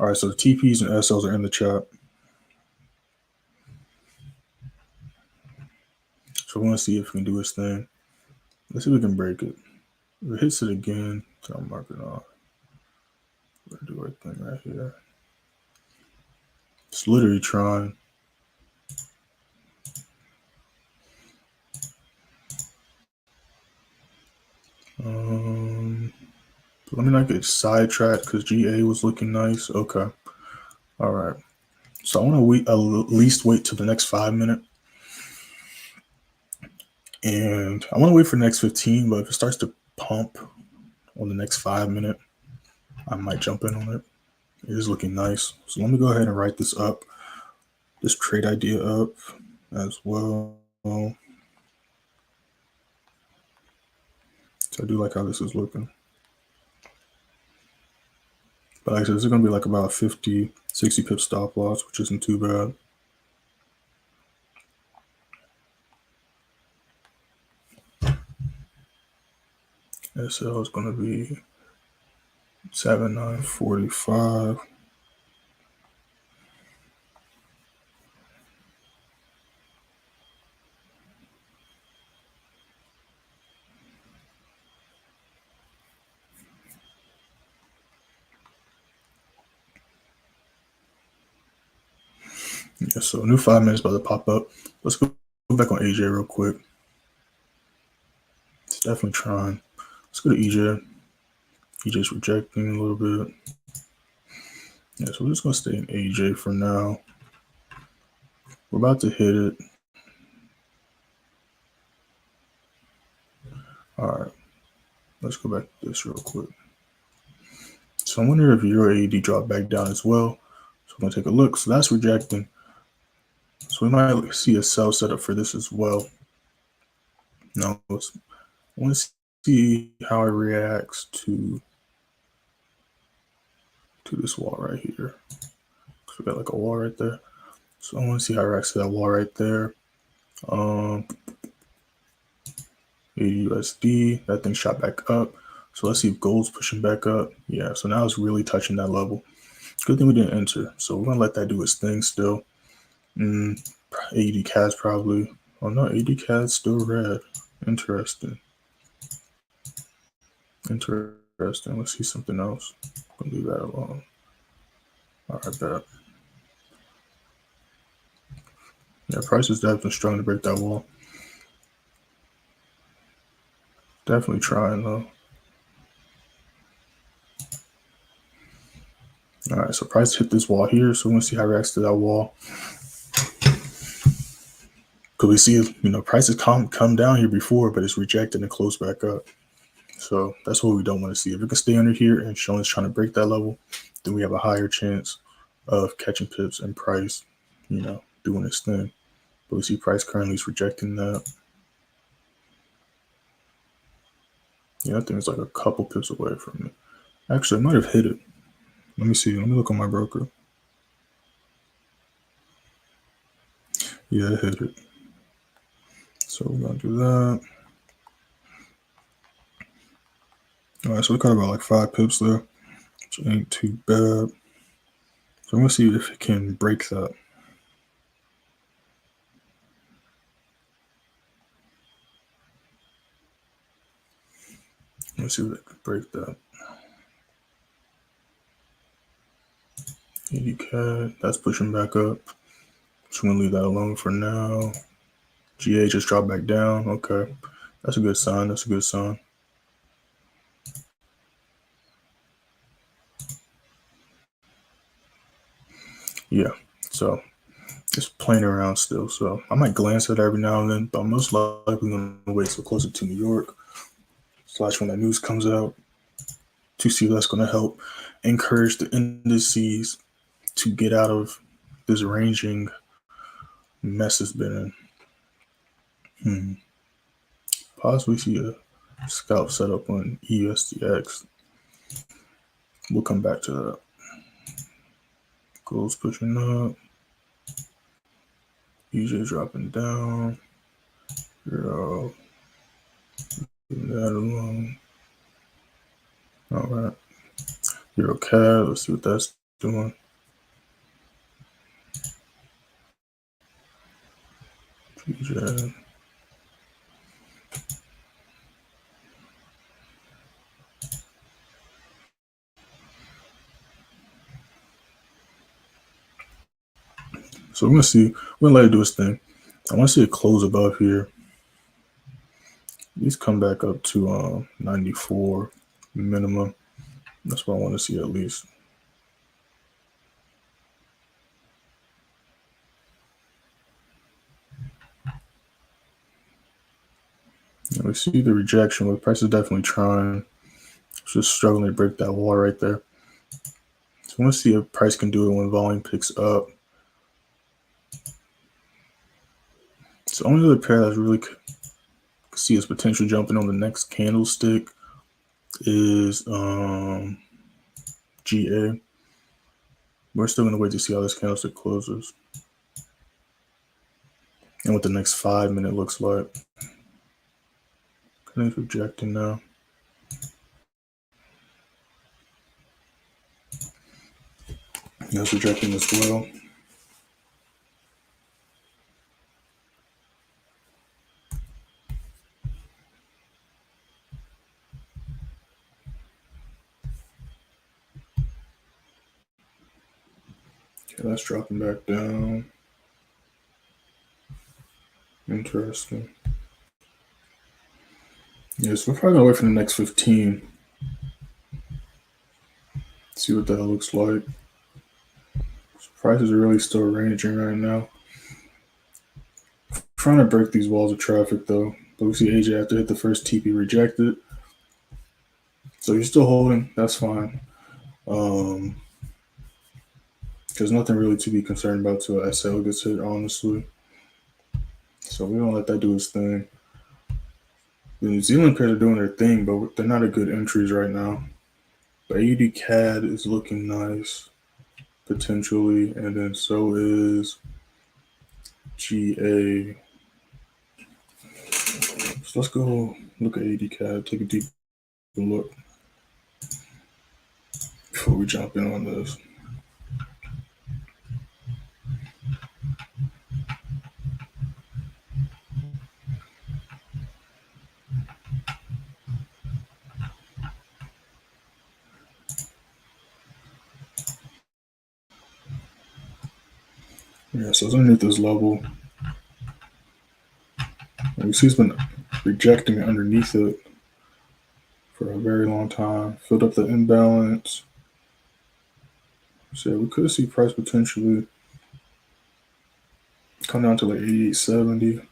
All right, so the TPs and SLs are in the chat. So we want to see if we can do this thing. Let's see if we can break it. If it hits it again, then I'll mark it off. We're going to do our thing right here. It's literally trying. Let me not get sidetracked because GA was looking nice. Okay. All right. So I want to wait, at least wait till the next 5 minute. And I want to wait for the next 15, but if it starts to pump on the next 5 minute, I might jump in on it. It is looking nice. So let me go ahead and write this up, this trade idea up as well. So I do like how this is looking. But like I said, this is going to be like about 50, 60 pip stop loss, which isn't too bad. SL is going to be 7945. Yeah, so new 5 minutes about to pop up. Let's go back on AJ real quick. It's definitely trying. Let's go to EJ. EJ's rejecting a little bit. Yeah, so we're just gonna stay in AJ for now. We're about to hit it. All right, let's go back to this real quick. So I wonder if Euro AED dropped back down as well. So I'm gonna take a look. So that's rejecting. So we might see a sell setup for this as well. Now I want to see how it reacts to this wall right here. So we got like a wall right there. So I want to see how it reacts to that wall right there. USD, that thing shot back up. So let's see if gold's pushing back up. Yeah, so now it's really touching that level. Good thing we didn't enter. So we're gonna let that do its thing still. AD CAD's probably. Oh no, AD CAD's still red. Interesting. Interesting. Let's see something else. I'm gonna leave that alone. All right, bet. Yeah, price is definitely struggling to break that wall. Definitely trying though. All right, so price hit this wall here, so we're gonna see how it reacts to that wall. Because we see, prices come down here before, but it's rejected and closed back up. So that's what we don't want to see. If it can stay under here and Shawn is trying to break that level, then we have a higher chance of catching pips and price, doing its thing. But we see price currently is rejecting that. Yeah, I think it's like a couple pips away from it. Actually, I might have hit it. Let me see. Let me look on my broker. Yeah, it hit it. So we're going to do that. All right, so we got about like 5 pips there, which ain't too bad. So I'm going to see if it can break that. Let's see if it can break that. AD that's pushing back up. So I'm going to leave that alone for now. GA just dropped back down. Okay. That's a good sign. That's a good sign. Yeah. So it's playing around still. So I might glance at it every now and then, but I'm most likely going to wait till closer to New York / when that news comes out to see if that's going to help encourage the indices to get out of this ranging mess it's been in. Possibly see a scalp setup on EUSDX. We'll come back to that. Gold's pushing up. EJ dropping down. Euro. Leave that alone. All right. Euro CAD. Let's see what that's doing. EJ. So we're gonna see. We're gonna let it do its thing. I want to see it close above here. These come back up to 94 minimum. That's what I want to see at least. We see the rejection, but price is definitely trying. It's just struggling to break that wall right there. So I want to see if price can do it when volume picks up. So only other pair that's really could see its potential jumping on the next candlestick is GA. We're still going to wait to see how this candlestick closes and what the next 5 minute looks like. Kind of rejecting now. That's rejecting as well. Okay, that's dropping back down. Interesting. Yes, we're probably gonna wait for the next 15. See what that looks like. Prices are really still ranging right now. Trying to break these walls of traffic though. But we see AJ after hit the first TP rejected. So you're still holding, that's fine. There's nothing really to be concerned about till SL gets hit, honestly. So we don't let that do its thing. The New Zealand pairs are doing their thing, but they're not a good entries right now. But AUD CAD is looking nice, potentially, and then so is GA. So let's go look at AUD CAD, take a deep look before we jump in on this. Yeah, so it's underneath this level. And we see it's been rejecting underneath it for a very long time. Filled up the imbalance. So we could see price potentially come down to like 88.70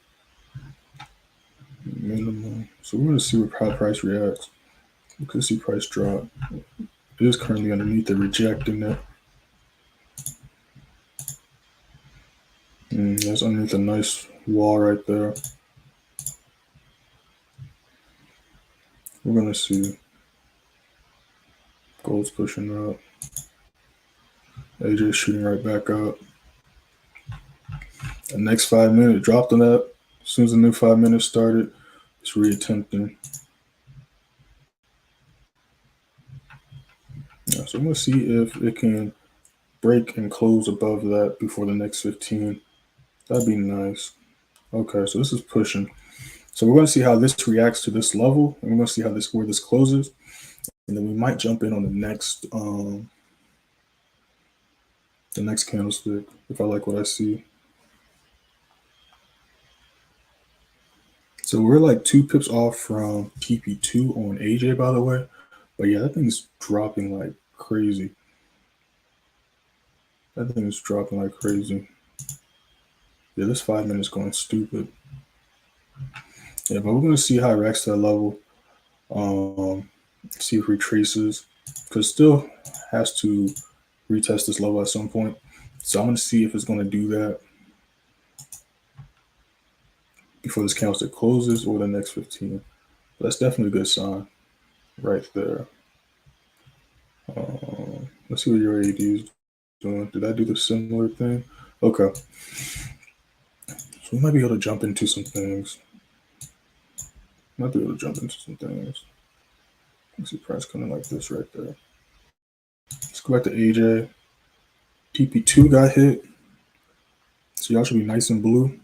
minimum. So we're going to see how price reacts. We could see price drop. It is currently underneath it, rejecting it. That's underneath a nice wall right there. We're going to see gold's pushing up. AJ shooting right back up. The next 5 minutes dropped on that. As soon as the new 5 minutes started, it's reattempting. Yeah, so I'm going to see if it can break and close above that before the next 15. That'd be nice. Okay, so this is pushing. So we're going to see how this reacts to this level, and we're going to see how where this closes, and then we might jump in on the next candlestick if I like what I see. So we're like 2 pips off from TP2 on AJ, by the way. But yeah, that thing's dropping like crazy. That thing is dropping like crazy. Yeah, this 5 minutes going stupid. Yeah, but we're going to see how it reacts to that level. See if it retraces. Because still has to retest this level at some point. So I'm going to see if it's going to do that before this candlestick closes or the next 15. But that's definitely a good sign right there. Let's see what your AD is doing. Did I do the similar thing? Okay. So we might be able to jump into some things. Let's see price coming like this right there. Let's go back to AJ. TP2 got hit. So y'all should be nice and blue.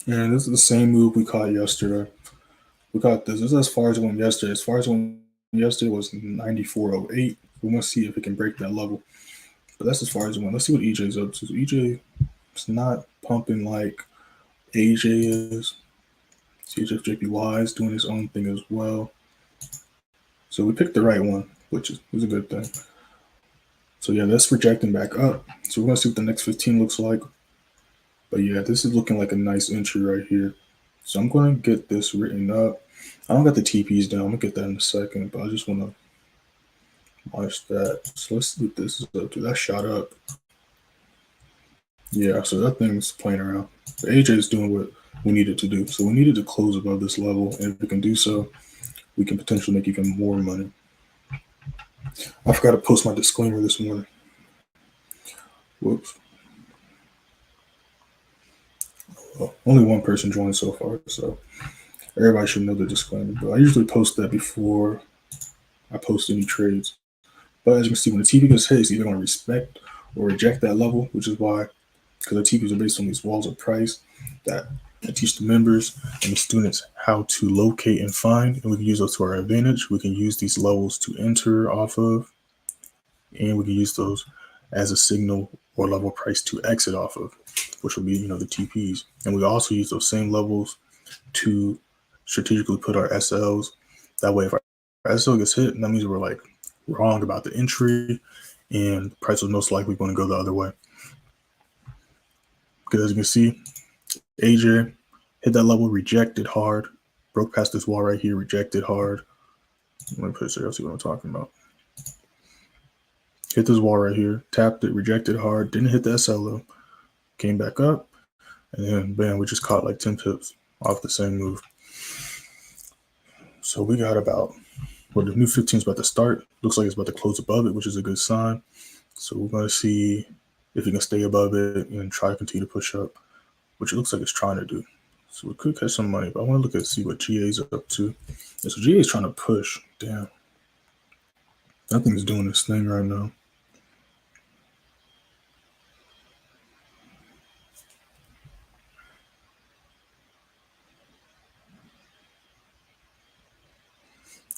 And this is the same move we caught yesterday. We caught this. This is as far as it went yesterday. As far as it went yesterday was 94.08. We want to see if it can break that level. But that's as far as it went. Let's see what EJ's up to. So EJ is not pumping like AJ is. GBPJPY is doing his own thing as well. So we picked the right one, which is a good thing. So yeah, that's rejecting back up. So we're gonna see what the next 15 looks like. But yeah, this is looking like a nice entry right here. So I'm gonna get this written up. I don't got the TPs down. I'm gonna get that in a second, but I just wanna watch that. So let's see what this is up to. That shot up. Yeah, so that thing's playing around. The AJ is doing what we needed to do. So we needed to close above this level, and if we can do so, we can potentially make even more money. I forgot to post my disclaimer this morning. Whoops. Well, only one person joined so far, so everybody should know the disclaimer. But I usually post that before I post any trades. But as you can see, when the TP gets hit, it's either going to respect or reject that level, which is why, because the TPs are based on these walls of price that I teach the members and the students how to locate and find, and we can use those to our advantage. We can use these levels to enter off of, and we can use those as a signal or level price to exit off of, which will be, the TPs. And we also use those same levels to strategically put our SLs. That way, if our SL gets hit, that means we're like wrong about the entry, and the price is most likely going to go the other way. Because as you can see, AJ hit that level, rejected hard, broke past this wall right here, rejected hard. Let me put it so you'll see what I'm talking about. Hit this wall right here, tapped it, rejected hard, didn't hit the SL, came back up, and then bam, we just caught like 10 pips off the same move. So we got about, the new 15 is about to start. Looks like it's about to close above it, which is a good sign. So we're going to see if we can stay above it and try to continue to push up, which it looks like it's trying to do. So we could catch some money, but I want to look at see what GA is up to. And so GA is trying to push. Damn. That thing is doing this thing right now.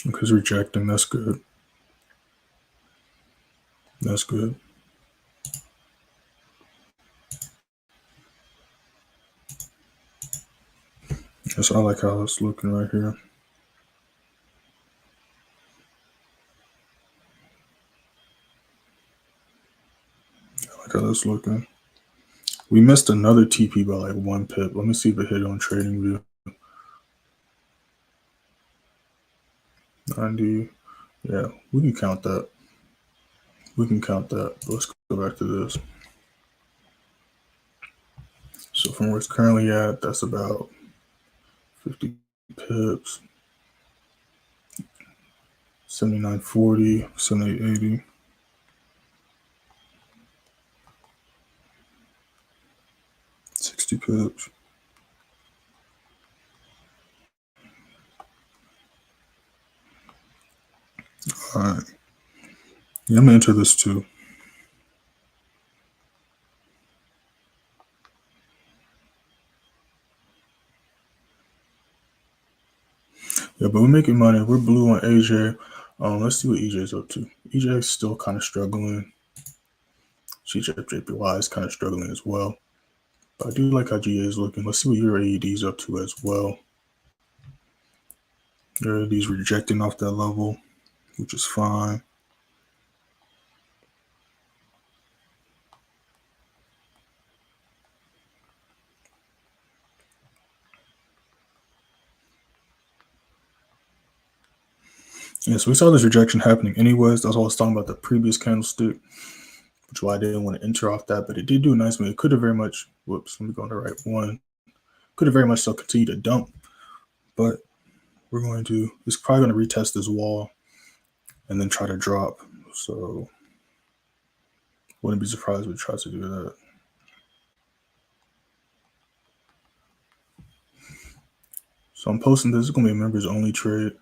Because rejecting, that's good. That's good. Yes, I like how it's looking right here. I like how that's looking. We missed another TP by like 1 pip. Let me see if it hit on trading view. 90. Yeah, we can count that. We can count that. Let's go back to this. So from where it's currently at, that's about 50 pips. 79.40, 78.80. 60 pips. All right. Yeah, I'm gonna enter this too. Yeah, but we're making money. We're blue on AJ. Let's see what EJ is up to. EJ is still kind of struggling. GBPJPY is kind of struggling as well. But I do like how GA is looking. Let's see what your AED is up to as well. Your AED is rejecting off that level, which is fine. Yeah, so we saw this rejection happening anyways. That's what I was talking about the previous candlestick, which is why I didn't want to enter off that, but it did do a nice move. It could have very much, whoops, let me go on the right one. Could have very much so continued to dump, but we're going to, it's probably going to retest this wall and then try to drop. So wouldn't be surprised if it tries to do that. So I'm posting this. It's going to be a members only trade.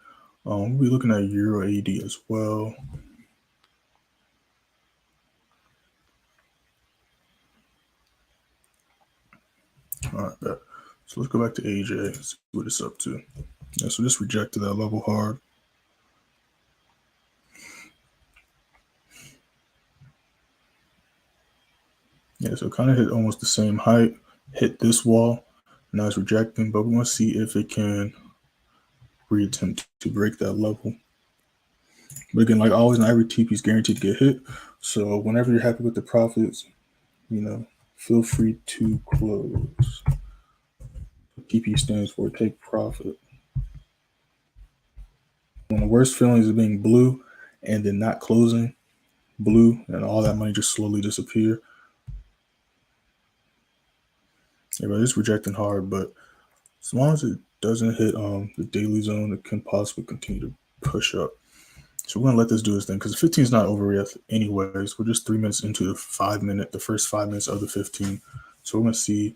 We'll be looking at Euro AD as well. All right, bet. So let's go back to AJ, see what it's up to. Yeah, so just rejected that level hard. Yeah, so kind of hit almost the same height, hit this wall. Now it's rejecting, but we want to see if it can reattempt to break that level. But again, like always, not every TP is guaranteed to get hit. So whenever you're happy with the profits, feel free to close. TP stands for take profit. One of the worst feelings is being blue and then not closing blue and all that money just slowly disappear. Everybody is rejecting hard, but as long as it doesn't hit the daily zone, it can possibly continue to push up. So we're gonna let this do its thing because the 15 is not over yet anyways. We're just 3 minutes into the first 5 minutes of the 15. So we're gonna see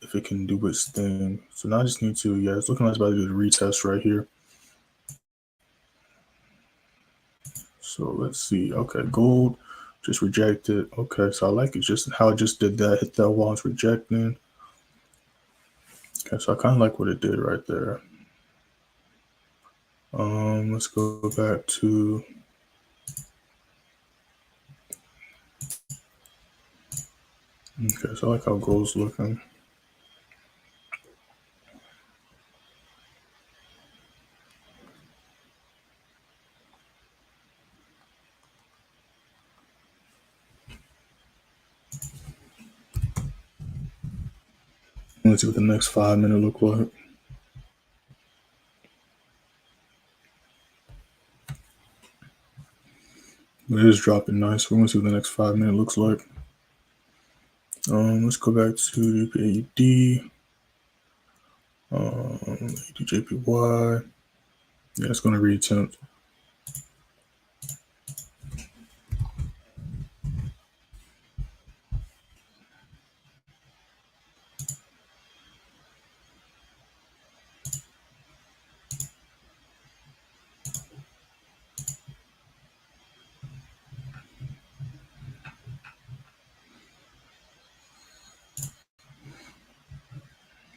if it can do its thing. So now I just need to, it's looking like it's about to do the retest right here. So let's see. Okay, gold just rejected. Okay, so I like it just how it just did that, hit that wall, it's rejecting. Okay, so I kind of like what it did right there. Let's go back to okay, so I like how gold's looking. Let's see what the next 5 minute look like. It is dropping nice. We're gonna see what the next 5 minute looks like. Let's go back to GBPJPY. JPY. Yeah, it's gonna reattempt.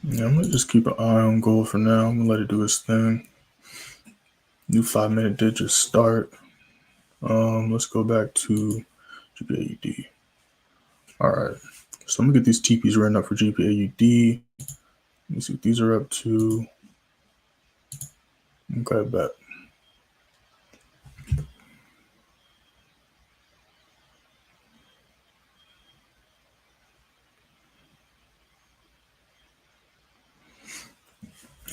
Yeah, I'm gonna just keep an eye on gold for now. I'm gonna let it do its thing. New 5 minute did just start. Let's go back to GBAUD. All right, so I'm gonna get these TPs written up for GBAUD. Let me see what these are up to. Okay, bet.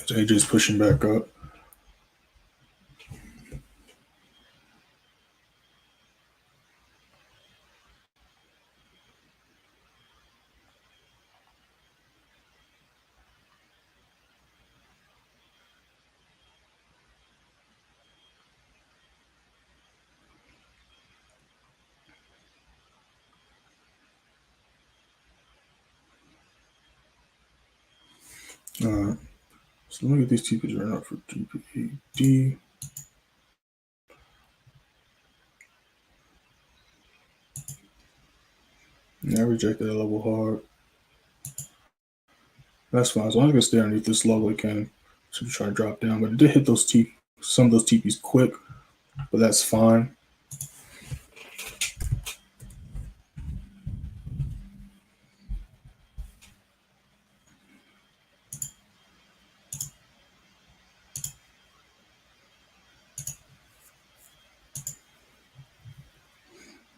So AJ's pushing back up. All right, so let me get these TPs written up for GBAUD. Yeah, I rejected that level hard. That's fine. As long as I can stay underneath this level, it can try to drop down. But it did hit those some of those TPs quick, but that's fine.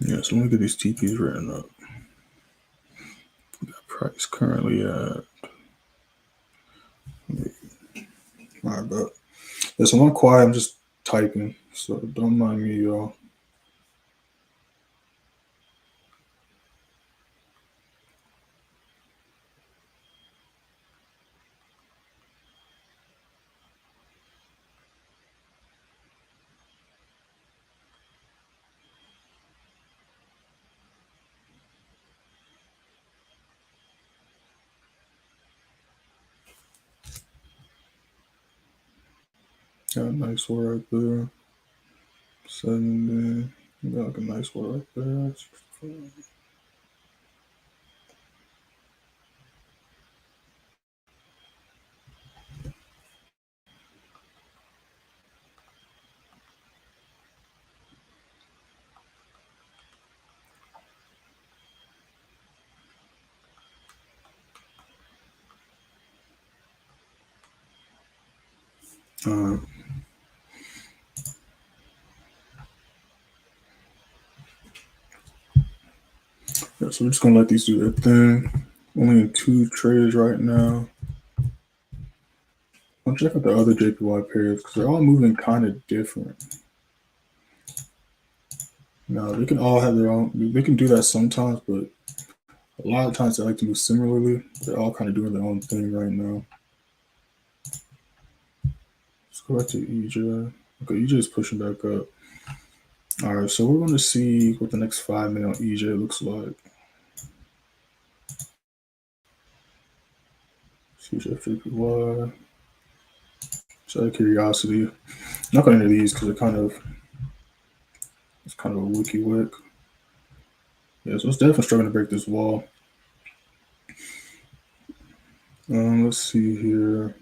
Yeah, so let me get these TPs written up. That price currently at. All right, but listen, I'm quiet. I'm just typing, so don't mind me, y'all. Got a nice one right there. 70. Got like a nice one right there. All right. Yeah, so we're just gonna let these do their thing. Only in 2 trades right now. I'll check out the other JPY pairs because they're all moving kind of different. Now they can all have their own. They can do that sometimes, but a lot of times they like to move similarly. They're all kind of doing their own thing right now. Let's go back to EJ. Okay, EJ is pushing back up. All right, so we're going to see what the next 5 minute on EJ looks like. CJPY. Just out of curiosity, I'm not going to enter these because it's kind of a wiki wick. Yeah, so it's definitely struggling to break this wall. Let's see here.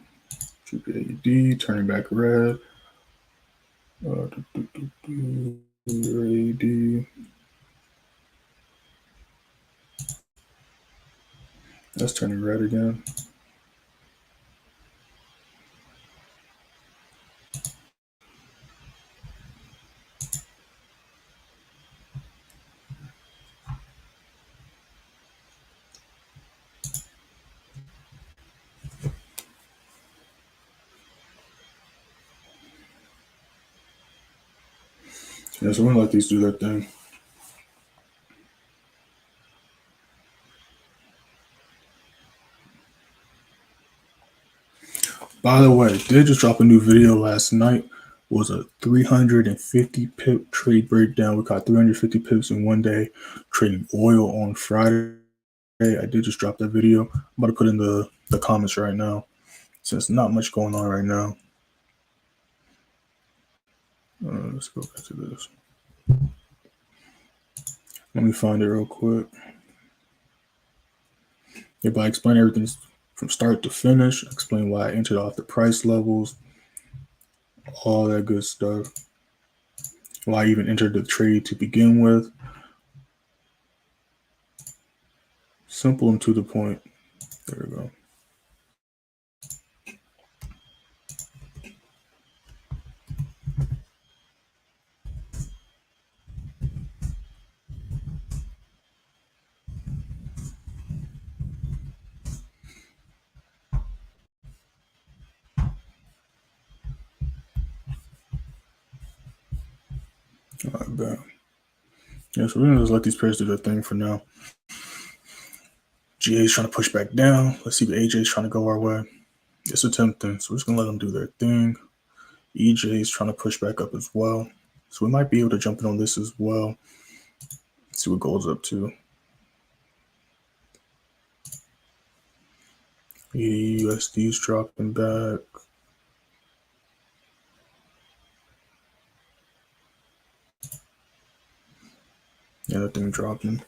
GBPJPY turning back red. AD. That's turning red again. Yeah, so we're gonna let these do their thing. By the way, did just drop a new video last night. Was a 350 pip trade breakdown. We caught 350 pips in one day, trading oil on Friday. I did just drop that video. I'm about to put in the comments right now, since not much going on right now. Let's go back to this. Let me find it real quick. If I explain everything from start to finish, explain why I entered off the price levels, all that good stuff. Why I even entered the trade to begin with. Simple and to the point. There we go. All right, bad. Yeah, so we're gonna just let these pairs do their thing for now. GA's trying to push back down. Let's see if AJ's trying to go our way. It's attempting, so we're just gonna let them do their thing. EJ's trying to push back up as well. So we might be able to jump in on this as well. Let's see what gold's up to. USD's dropping back. Yeah, that thing dropping.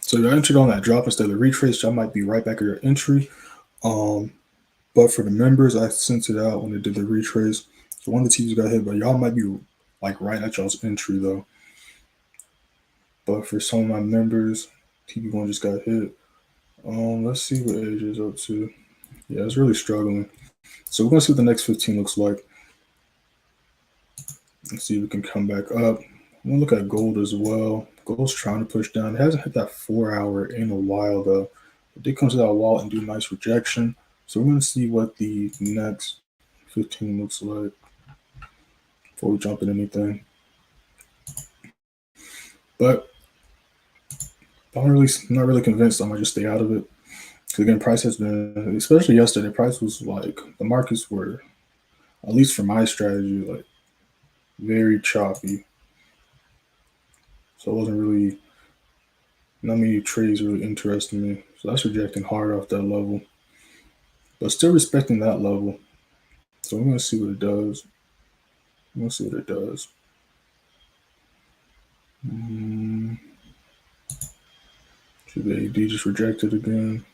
So you entered on that drop instead of retrace. Y'all might be right back at your entry. But for the members, I sent it out when they did the retrace. So one of the teams got hit, but y'all might be like right at y'all's entry though. But for some of my members, TP1 just got hit. Let's see what AJ is up to. Yeah, it's really struggling. So we're gonna see what the next 15 looks like. Let's see if we can come back up. I'm gonna look at gold as well. Gold's trying to push down. It hasn't hit that 4 hour in a while though. It did come to that wall and do nice rejection. So we're gonna see what the next 15 looks like before we jump in anything. But I'm not really convinced. I might just stay out of it. Because again, price has been, especially yesterday, price was like, the markets were, at least for my strategy, like very choppy. So it wasn't really, not many trades really interesting me. So that's rejecting hard off that level. But still respecting that level. So we're going to see what it does. We're going to see what it does. Should the AD just reject it again?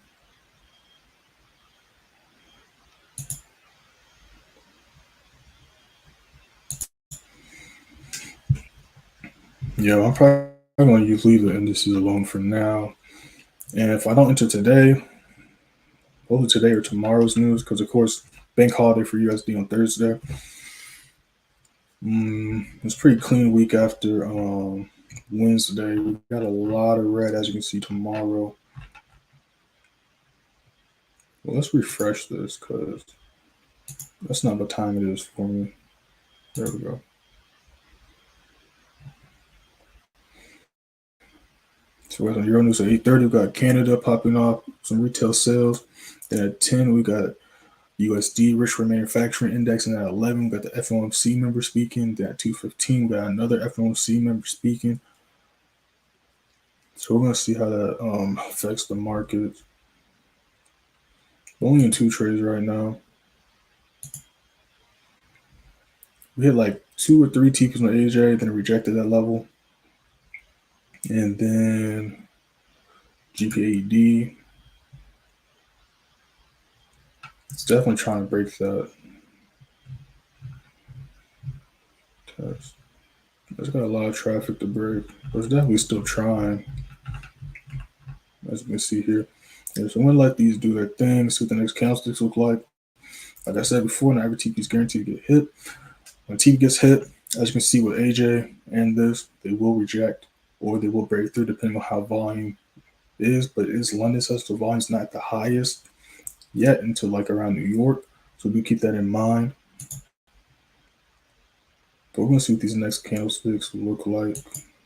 Yeah, I'm probably going to leave the indices alone for now. And if I don't enter today, hopefully today or tomorrow's news, because of course, bank holiday for USD on Thursday. It's a pretty clean week after Wednesday. We got a lot of red, as you can see tomorrow. Well, let's refresh this because that's not what time it is for me. There we go. So we got on Euro News at 8:30. We got Canada popping off, some retail sales. Then at 10, we got USD Rich for Manufacturing Index, and at 11, we got the FOMC member speaking. Then at 2:15, we got another FOMC member speaking. So we're going to see how that affects the markets. We're only in 2 trades right now. We hit like 2 or 3 TPs on AJ, then rejected that level. And then GPAD. It's definitely trying to break that test. It's got a lot of traffic to break, but it's definitely still trying, as you can see here. Yeah, so I'm going to let these do their thing, see what the next candlesticks look like. Like I said before, not every TP is guaranteed to get hit. When TP gets hit, as you can see with AJ and this, they will reject or they will break through depending on how volume is. But it's London, so the volume's not the highest yet until like around New York. So do keep that in mind. But we're going to see what these next candlesticks look like.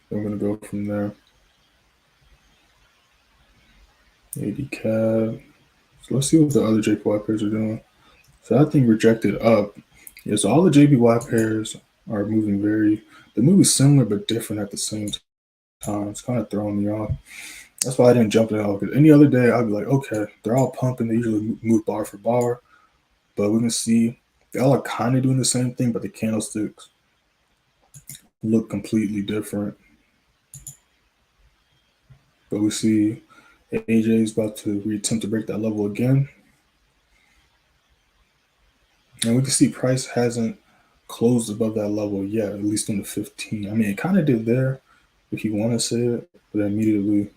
We're going to go from there. AD CAD. So let's see what the other JPY pairs are doing. So that thing rejected up. Yeah, so all the JPY pairs are moving they're moving similar but different at the same time. It's kind of throwing me off. That's why I didn't jump it out. Because any other day, I'd be like, okay, they're all pumping. They usually move bar for bar. But we can see they all are kind of doing the same thing, but the candlesticks look completely different. But we see AJ is about to attempt to break that level again. And we can see price hasn't closed above that level yet, at least on the 15. I mean, it kind of did there, if you want to say it, but immediately.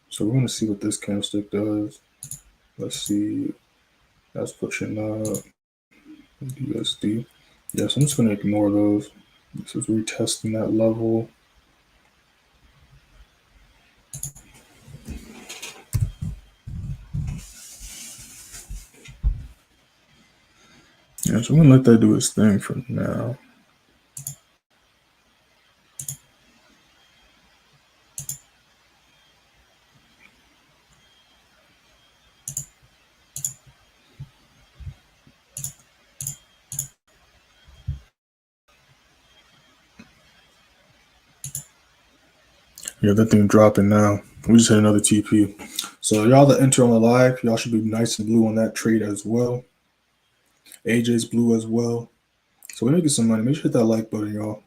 So we're going to see what this candlestick does. Let's see. That's pushing up USD. Yeah, so I'm just going to ignore those. This is retesting that level. Yeah, so I'm going to let that do its thing for now. Yeah, that thing dropping now. We just hit another TP. So y'all that enter on the live, y'all should be nice and blue on that trade as well. AJ's blue as well. So we're making some money. Make sure to hit that like button, y'all.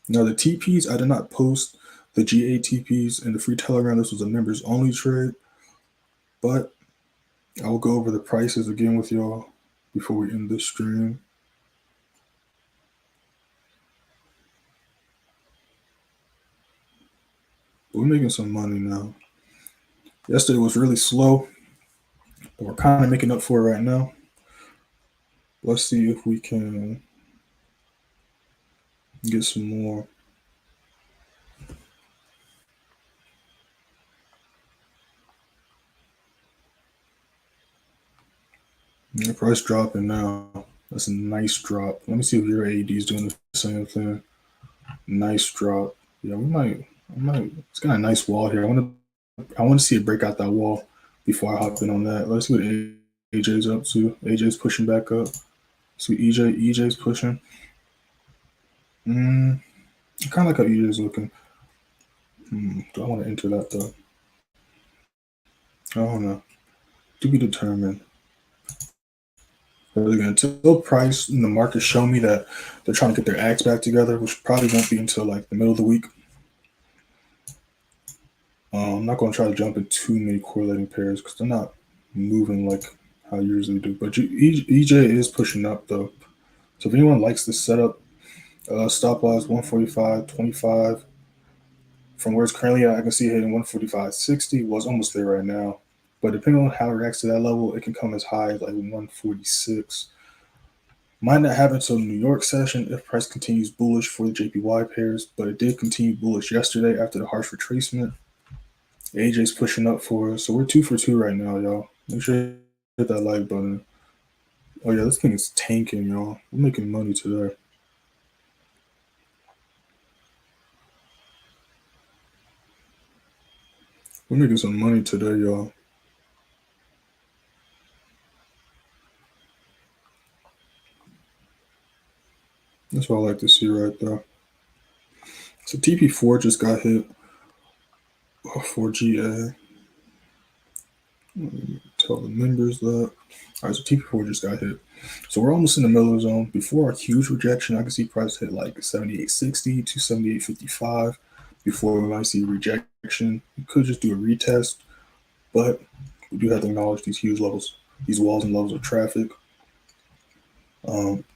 Now the TPs, I did not post the GA TPs in the free Telegram. This was a members only trade. But I will go over the prices again with y'all before we end this stream. But we're making some money now. Yesterday was really slow, but we're kind of making up for it right now. Let's see if we can get some more. The price dropping now. That's a nice drop. Let me see if your AD is doing the same thing. Nice drop. Yeah, I might. It's got a nice wall here. I want to see it break out that wall before I hop in on that. Let's see what AJ's up to. AJ's pushing back up. See EJ's pushing. Kind of like how EJ's looking. Do I want to enter that though? I don't know. To be determined. Until price in the market show me that they're trying to get their acts back together, which probably won't be until like the middle of the week. I'm not going to try to jump in too many correlating pairs because they're not moving like how I usually do. But EJ is pushing up though. So if anyone likes this setup, Stop loss 145.25. From where it's currently at, I can see it hitting 145.60. Well, it's almost there right now. But depending on how it reacts to that level, it can come as high as like 146. Might not happen until the New York session if price continues bullish for the JPY pairs, but it did continue bullish yesterday after the harsh retracement. AJ's pushing up for us, so we're 2 for 2 right now, y'all. Make sure you hit that like button. Oh yeah, this thing is tanking, y'all. We're making money today. We're making some money today, y'all. That's what I like to see right there. So TP4 just got hit for GA. Tell the members that. All right, so TP4 just got hit. So we're almost in the middle of the zone. Before our huge rejection, I can see price hit like 78.60 to 78.55. Before we might see rejection, we could just do a retest, but we do have to acknowledge these huge levels, these walls and levels of traffic.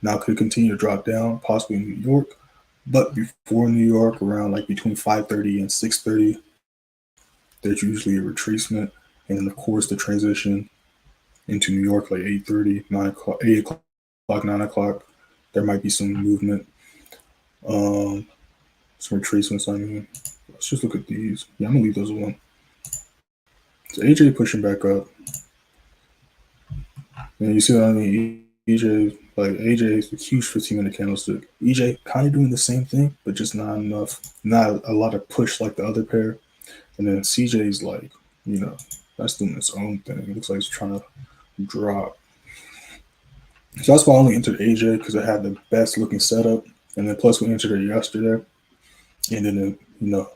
Now could continue to drop down, possibly in New York, but before New York, around like between 5:30 and 6:30, there's usually a retracement, and then of course the transition into New York like 8:30, 9 o'clock, 8 o'clock, 9 o'clock. There might be some movement, some retracements. I mean, let's just look at these. Yeah, I'm gonna leave those alone. So AJ pushing back up, and you see what I mean. AJ is a huge 15-minute candlestick. EJ kind of doing the same thing, but just not enough, not a lot of push like the other pair. And then CJ's like, that's doing its own thing. It looks like it's trying to drop. So that's why I only entered AJ because it had the best looking setup. And then plus we entered it yesterday. And then it,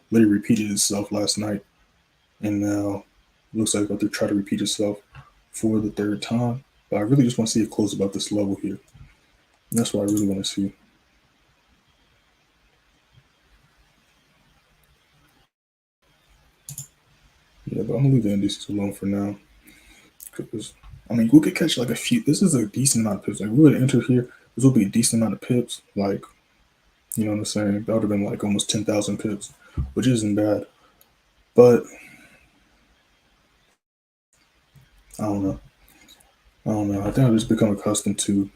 literally repeated itself last night. And now it looks like it's about to try to repeat itself for the third time. But I really just want to see it close about this level here. And that's what I really want to see. Yeah, but I'm gonna leave the indices alone for now. Because we could catch like a few. This is a decent amount of pips. Like we would enter here, this would be a decent amount of pips. Like, you know what I'm saying? That would have been like almost 10,000 pips, which isn't bad. But I don't know. I think I've just become accustomed to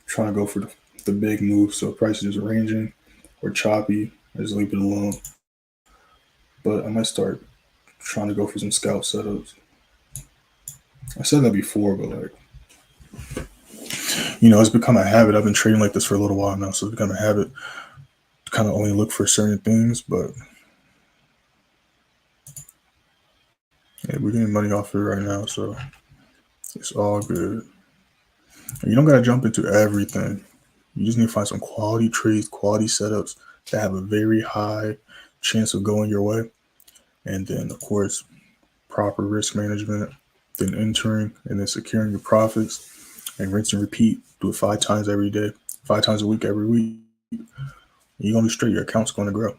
trying to go for the big moves. So prices is ranging or choppy. I just leave it alone. But I might start trying to go for some scalp setups. I said that before, but like, it's become a habit. I've been trading like this for a little while now, so it's become a habit to kind of only look for certain things. But yeah, we're getting money off it right now, so it's all good. And you don't gotta jump into everything. You just need to find some quality trades, quality setups that have a very high chance of going your way. And then, of course, proper risk management, then entering and then securing your profits and rinse and repeat. Do it 5 times every day, 5 times a week, every week. You're going to be straight. Your account's going to grow.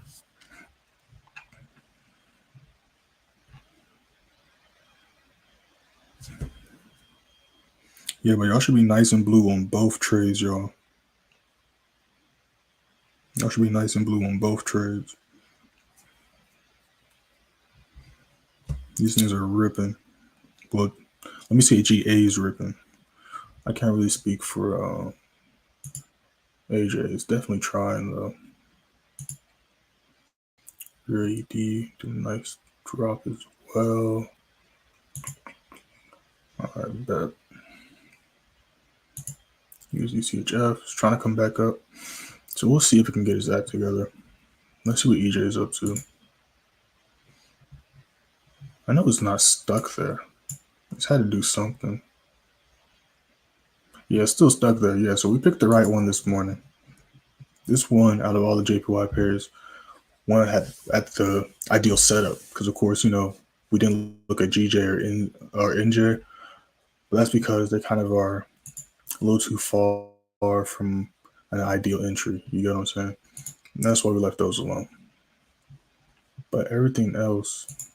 Yeah, but y'all should be nice and blue on both trades, y'all. Y'all should be nice and blue on both trades. These things are ripping. Well, let me say GA is ripping. I can't really speak for AJ. It's definitely trying though. Your AD doing a nice drop as well. Alright, bet. USDCHF is trying to come back up. So we'll see if we can get his act together. Let's see what EJ is up to. I know it's not stuck there. It's had to do something. Yeah, it's still stuck there. Yeah, so we picked the right one this morning. This one, out of all the JPY pairs, one had at the ideal setup because, of course, we didn't look at GJ or NJ, but that's because they kind of are a little too far from an ideal entry. You get what I'm saying? And that's why we left those alone. But everything else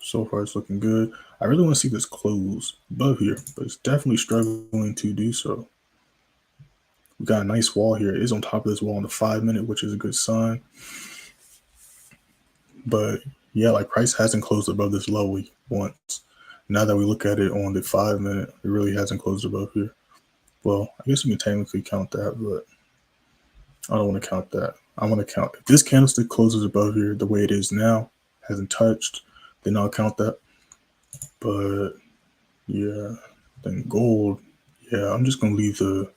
so far is looking good. I really want to see this close above here, but it's definitely struggling to do so. We got a nice wall here. It is on top of this wall on the 5 minute, which is a good sign. But yeah, like price hasn't closed above this level once. Now that we look at it on the 5 minute, it really hasn't closed above here. Well, I guess you can technically count that, but I don't want to count that. I want to count if this candlestick closes above here the way it is now, hasn't touched, then I'll count that. But yeah, then gold, yeah, I'm just gonna leave the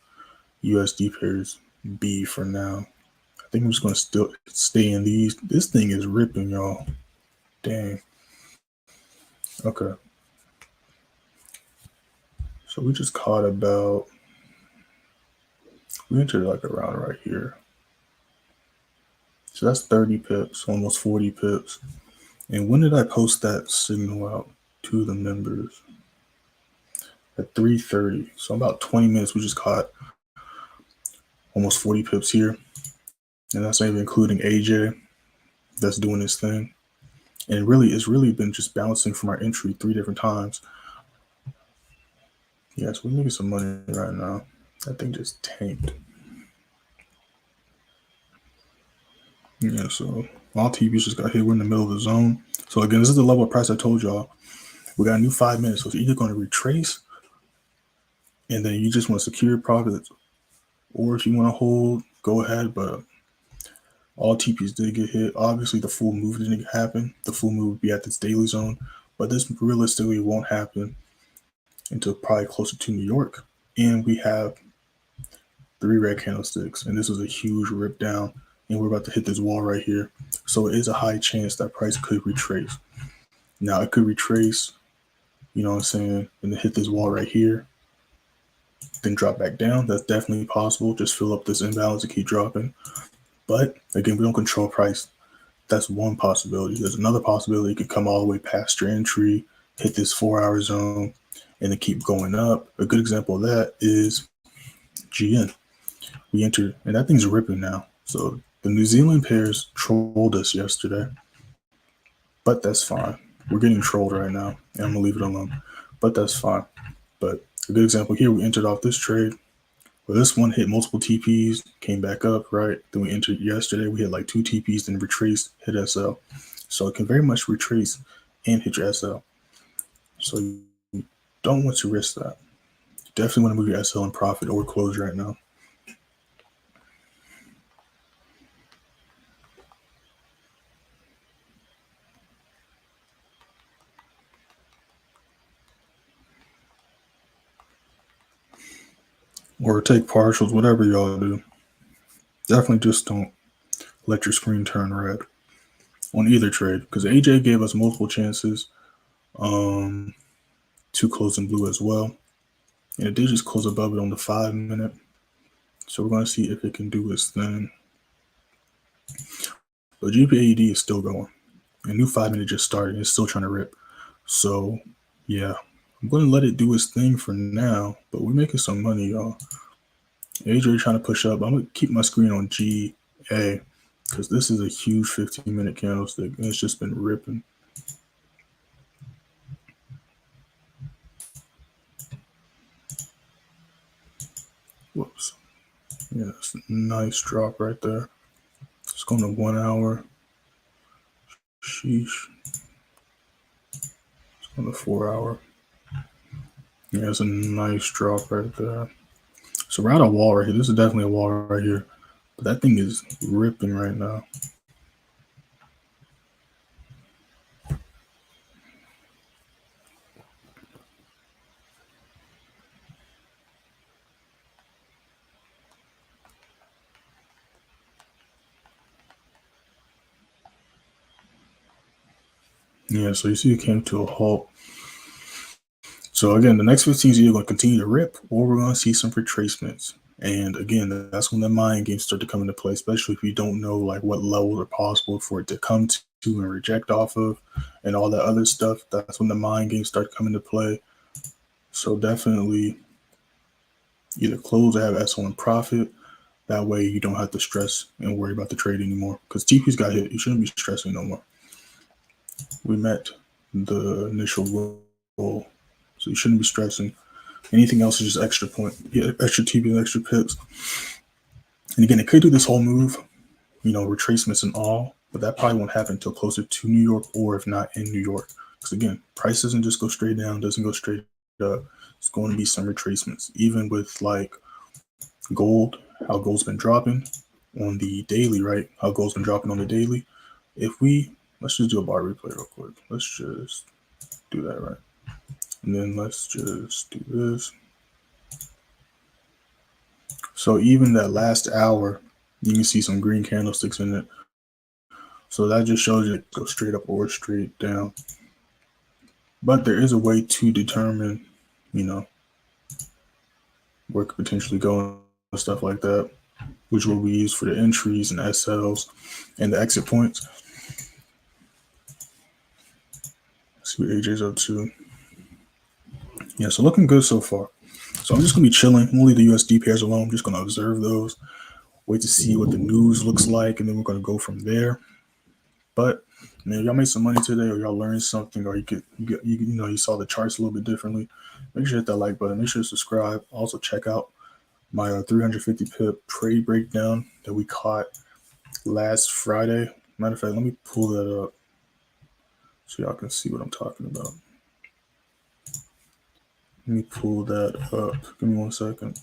USD pairs be for now. I think I'm just gonna still stay in these. This thing is ripping, y'all. Dang. Okay. So we just caught about, we entered like around right here. So that's 30 pips, almost 40 pips. And when did I post that signal out to the members? At 3:30. So about 20 minutes, we just caught almost 40 pips here. And that's not even including AJ that's doing this thing. And really, it's really been just bouncing from our entry 3 different times. Yeah, so we're making some money right now. That thing just tanked. Yeah, so all TVs just got hit. We're in the middle of the zone. So again, this is the level of price I told y'all. We got a new 5 minutes. So it's either going to retrace, and then you just want to secure profits, or if you want to hold, go ahead. But all TPs did get hit. Obviously, the full move didn't happen. The full move would be at this daily zone, but this realistically won't happen until probably closer to New York. And we have 3 red candlesticks, and this was a huge rip down, and we're about to hit this wall right here. So it is a high chance that price could retrace. Now it could retrace, you know what I'm saying, and then hit this wall right here, then drop back down. That's definitely possible. Just fill up this imbalance and keep dropping. But again, we don't control price. That's one possibility. There's another possibility. It could come all the way past your entry, hit this 4-hour zone, and then keep going up. A good example of that is GN. We entered, and that thing's ripping now. So the New Zealand pairs trolled us yesterday, but that's fine. We're getting trolled right now, and I'm gonna leave it alone, but that's fine. But a good example here, we entered off this trade. Well, this one hit multiple TPs, came back up, right? Then we entered yesterday. We hit like 2 TPs, then retraced, hit SL. So it can very much retrace and hit your SL. So you don't want to risk that. You definitely want to move your SL in profit or close right now. Or take partials, whatever y'all do. Definitely just don't let your screen turn red on either trade, because AJ gave us multiple chances to close in blue as well. And it did just close above it on the 5 minute. So we're going to see if it can do its thing. But GPAED is still going. A new 5 minute just started. It's still trying to rip. So yeah, I'm going to let it do its thing for now. But we're making some money, y'all. AJ trying to push up. I'm going to keep my screen on GA, because this is a huge 15-minute candlestick, and it's just been ripping. Whoops. Yeah, it's a nice drop right there. It's going to 1 hour. Sheesh. It's going to 4 hour. Yeah, it's a nice drop right there. So we're at a wall right here. This is definitely a wall right here. But that thing is ripping right now. Yeah, so you see it came to a halt. So again, the next 15 is either going to continue to rip, or we're going to see some retracements. And again, that's when the mind games start to come into play, especially if you don't know like what levels are possible for it to come to and reject off of and all that other stuff. That's when the mind games start to come into play. So definitely either close or have SO in profit. That way you don't have to stress and worry about the trade anymore, because TP's got hit. You shouldn't be stressing no more. We met the initial goal, so you shouldn't be stressing. Anything else is just extra point, yeah, extra TP and extra pips. And again, it could do this whole move, retracements and all, but that probably won't happen until closer to New York, or if not in New York. Because again, price doesn't just go straight down, doesn't go straight up. It's going to be some retracements. Even with like gold, how gold's been dropping on the daily, right? How gold's been dropping on the daily. Let's just do a bar replay real quick. Let's just do that, right? And then let's just do this. So even that last hour, you can see some green candlesticks in it. So that just shows you it goes straight up or straight down. But there is a way to determine, where it could potentially go and stuff like that, which will be used for the entries and SLs and the exit points. Let's see what AJ's up to. Yeah, so looking good so far. So I'm just going to be chilling. I'm going to leave the USD pairs alone. I'm just going to observe those, wait to see what the news looks like, and then we're going to go from there. But man, y'all made some money today, or y'all learned something, or you saw the charts a little bit differently, make sure to hit that like button. Make sure to subscribe. Also check out my 350 pip trade breakdown that we caught last Friday. Matter of fact, let me pull that up so y'all can see what I'm talking about. Let me pull that up. Give me 1 second.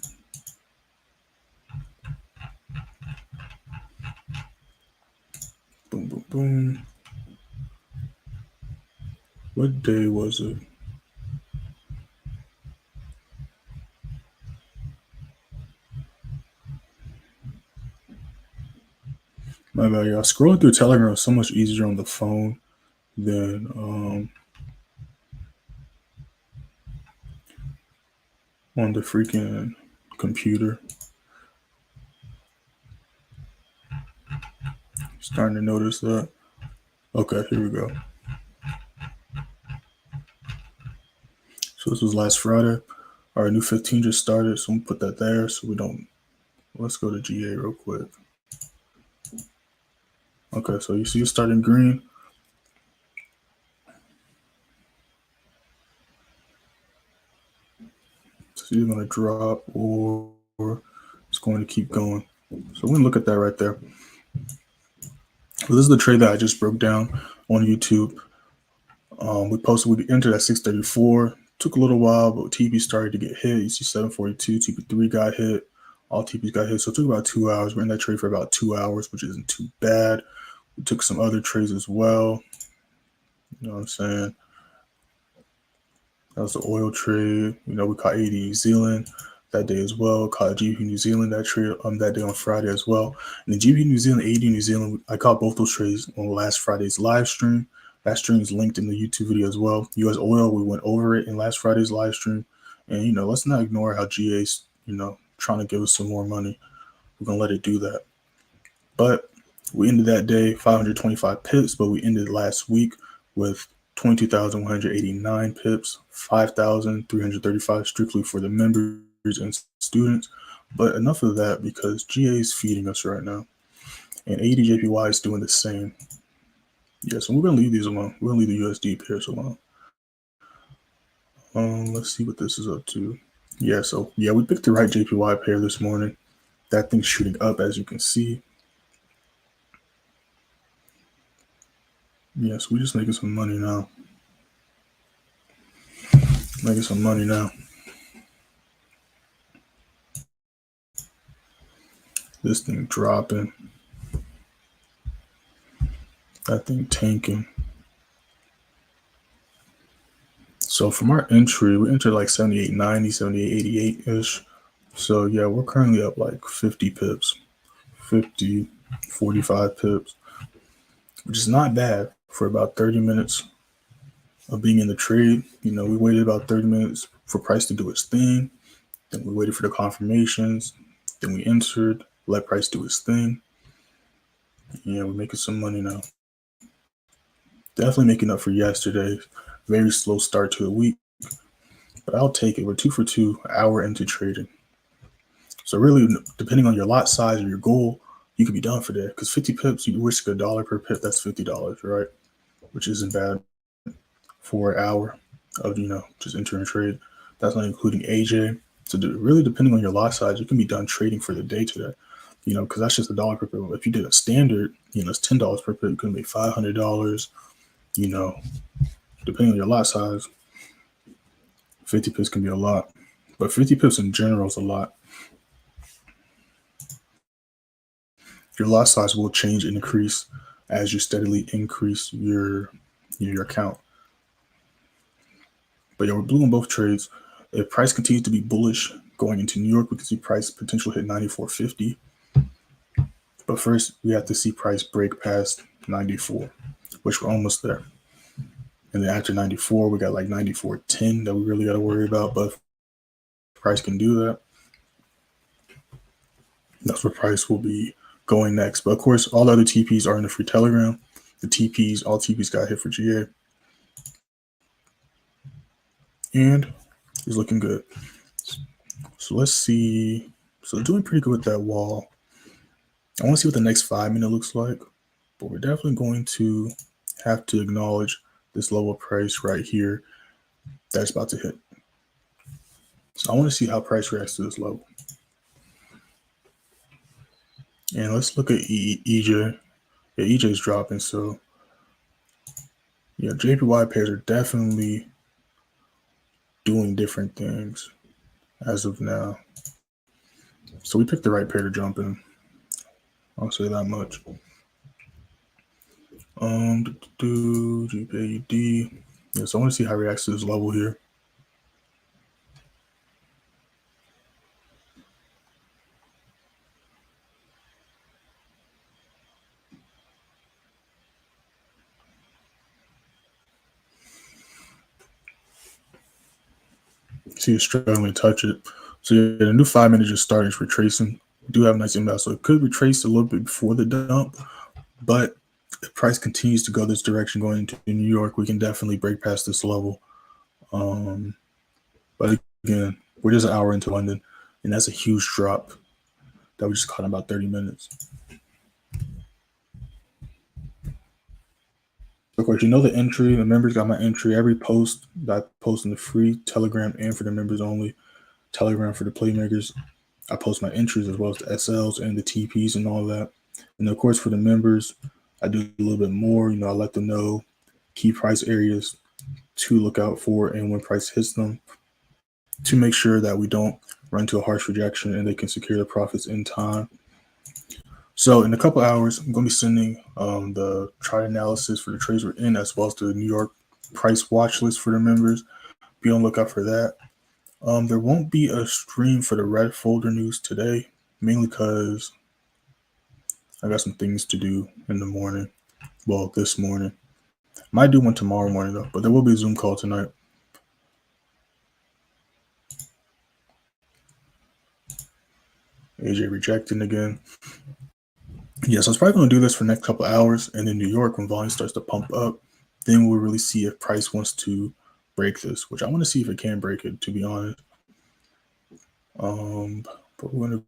Boom, boom, boom. What day was it? My bad, y'all. Scrolling through Telegram is so much easier on the phone than on the freaking computer. Starting to notice that. Okay, here we go. So this was last Friday. Our new 15 just started, so I'm gonna put that there so we don't. Let's go to GA real quick. Okay, so you see it starting green. It's either gonna drop or it's going to keep going. So we're gonna look at that right there. So this is the trade that I just broke down on YouTube. We entered at 634. Took a little while, but TP started to get hit. You see 742, TP3 got hit. All TPs got hit. So it took about 2 hours. We're in that trade for about 2 hours, which isn't too bad. We took some other trades as well. You know what I'm saying? That was the oil trade. We caught AD New Zealand that day as well. Caught GBP New Zealand that trade that day on Friday as well. And the GBP New Zealand, AD New Zealand, I caught both those trades on last Friday's live stream. That stream is linked in the YouTube video as well. US oil, we went over it in last Friday's live stream. And let's not ignore how GA's trying to give us some more money. We're gonna let it do that. But we ended that day 525 pips, but we ended last week with 22,189 pips, 5,335 strictly for the members and students. But enough of that, because GA is feeding us right now. And ADJPY is doing the same. Yeah, so we're going to leave these alone. We're going to leave the USD pairs alone. Let's see what this is up to. Yeah, so yeah, we picked the right JPY pair this morning. That thing's shooting up, as you can see. Yes, we're just making some money now. Making some money now. This thing dropping. That thing tanking. So from our entry, we entered like 78.90, 78.88-ish. So yeah, we're currently up like 50 pips, 50, 45 pips, which is not bad for about 30 minutes of being in the trade. We waited about 30 minutes for price to do its thing. Then we waited for the confirmations. Then we entered, let price do its thing. Yeah, we're making some money now. Definitely making up for yesterday. Very slow start to the week, but I'll take it. We're 2 for 2, hour into trading. So really, depending on your lot size or your goal, you could be done for there. Because 50 pips, you risk $1 per pip. That's $50, right? Which isn't bad for an hour of just entering trade. That's not including AJ. So really, depending on your lot size, you can be done trading for the day today. because that's just $1 per pip. If you did a standard, it's $10 per pip. You could make $500. Depending on your lot size, 50 pips can be a lot, but 50 pips in general is a lot. Your lot size will change and increase as you steadily increase your account. But yeah, we're blue on both trades. If price continues to be bullish going into New York, we can see price potential hit 94.50. But first, we have to see price break past 94, which we're almost there. And then after 94, we got like 94.10 that we really got to worry about. But if price can do that, that's where price will be going next. But of course, all the other TPs are in the free Telegram. All TPs got hit for GA. And it's looking good. So let's see. So doing pretty good with that wall. I want to see what the next 5 minute looks like. But we're definitely going to have to acknowledge this lower price right here that's about to hit. So I want to see how price reacts to this level. And let's look at EJ. Yeah, EJ is dropping. So yeah, JPY pairs are definitely doing different things as of now. So we picked the right pair to jump in. I'll say that much. GBPJPY. Yeah, so I want to see how it reacts to this level here. See it's struggling to touch it. So yeah, the new 5 minute just started retracing. We do have a nice imbalance, so it could retrace a little bit before the dump, but if price continues to go this direction going into New York, we can definitely break past this level. But again, we're just an hour into London, and that's a huge drop that we just caught in about 30 minutes. Of course, the entry. The members got my entry. Every post that I post in the free Telegram and for the members only Telegram for the playmakers, I post my entries as well as the SLs and the TPs and all that. And of course, for the members, I do a little bit more. I let them know key price areas to look out for and when price hits them to make sure that we don't run into a harsh rejection and they can secure their profits in time. So in a couple hours, I'm going to be sending the chart analysis for the trades we're in, as well as the New York price watch list for the members. Be on the lookout for that. There won't be a stream for the red folder news today, mainly because I got some things to do in the morning. Well, this morning. Might do one tomorrow morning, though, but there will be a Zoom call tonight. AJ rejecting again. Yeah, so I was probably going to do this for the next couple hours, and in New York, when volume starts to pump up, then we'll really see if price wants to break this, which I want to see if it can break it, to be honest. But we're going to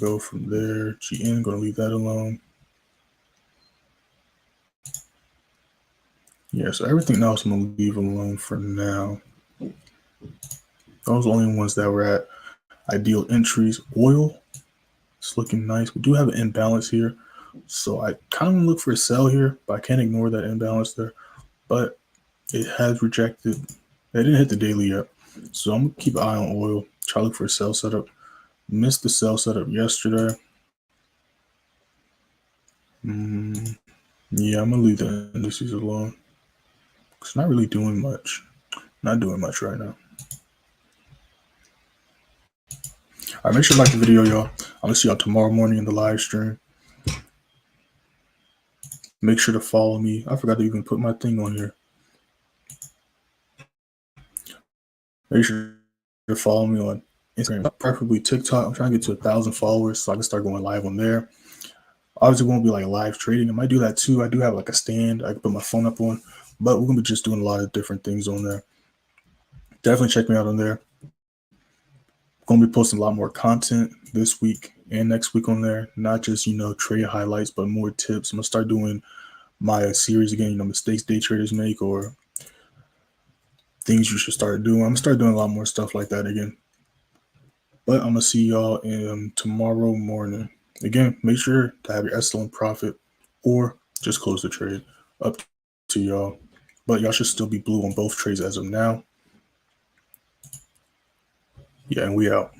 go from there. GN, going to leave that alone. Yeah, so everything else I'm going to leave alone for now. Those are the only ones that were at ideal entries. Oil, it's looking nice. We do have an imbalance here. So I kind of want to look for a sell here, but I can't ignore that imbalance there. But it has rejected. It didn't hit the daily yet. So I'm going to keep an eye on oil, try to look for a sell setup. Missed the sell setup yesterday. Yeah, I'm going to leave the indices alone. It's not really doing much. Not doing much right now. All right, make sure you like the video, y'all. I'm going to see y'all tomorrow morning in the live stream. Make sure to follow me. I forgot to even put my thing on here. Make sure to follow me on Instagram, preferably TikTok. I'm trying to get to 1,000 followers so I can start going live on there. Obviously, it won't be like live trading. I might do that too. I do have like a stand I can put my phone up on, but we're going to be just doing a lot of different things on there. Definitely check me out on there. Going to be posting a lot more content this week and next week on there. Not just, trade highlights, but more tips. I'm going to start doing my series again, mistakes day traders make or things you should start doing. I'm going to start doing a lot more stuff like that again. But I'm going to see y'all tomorrow morning. Again, make sure to have your excellent profit or just close the trade. Up to y'all. But y'all should still be blue on both trades as of now. Yeah, and we out.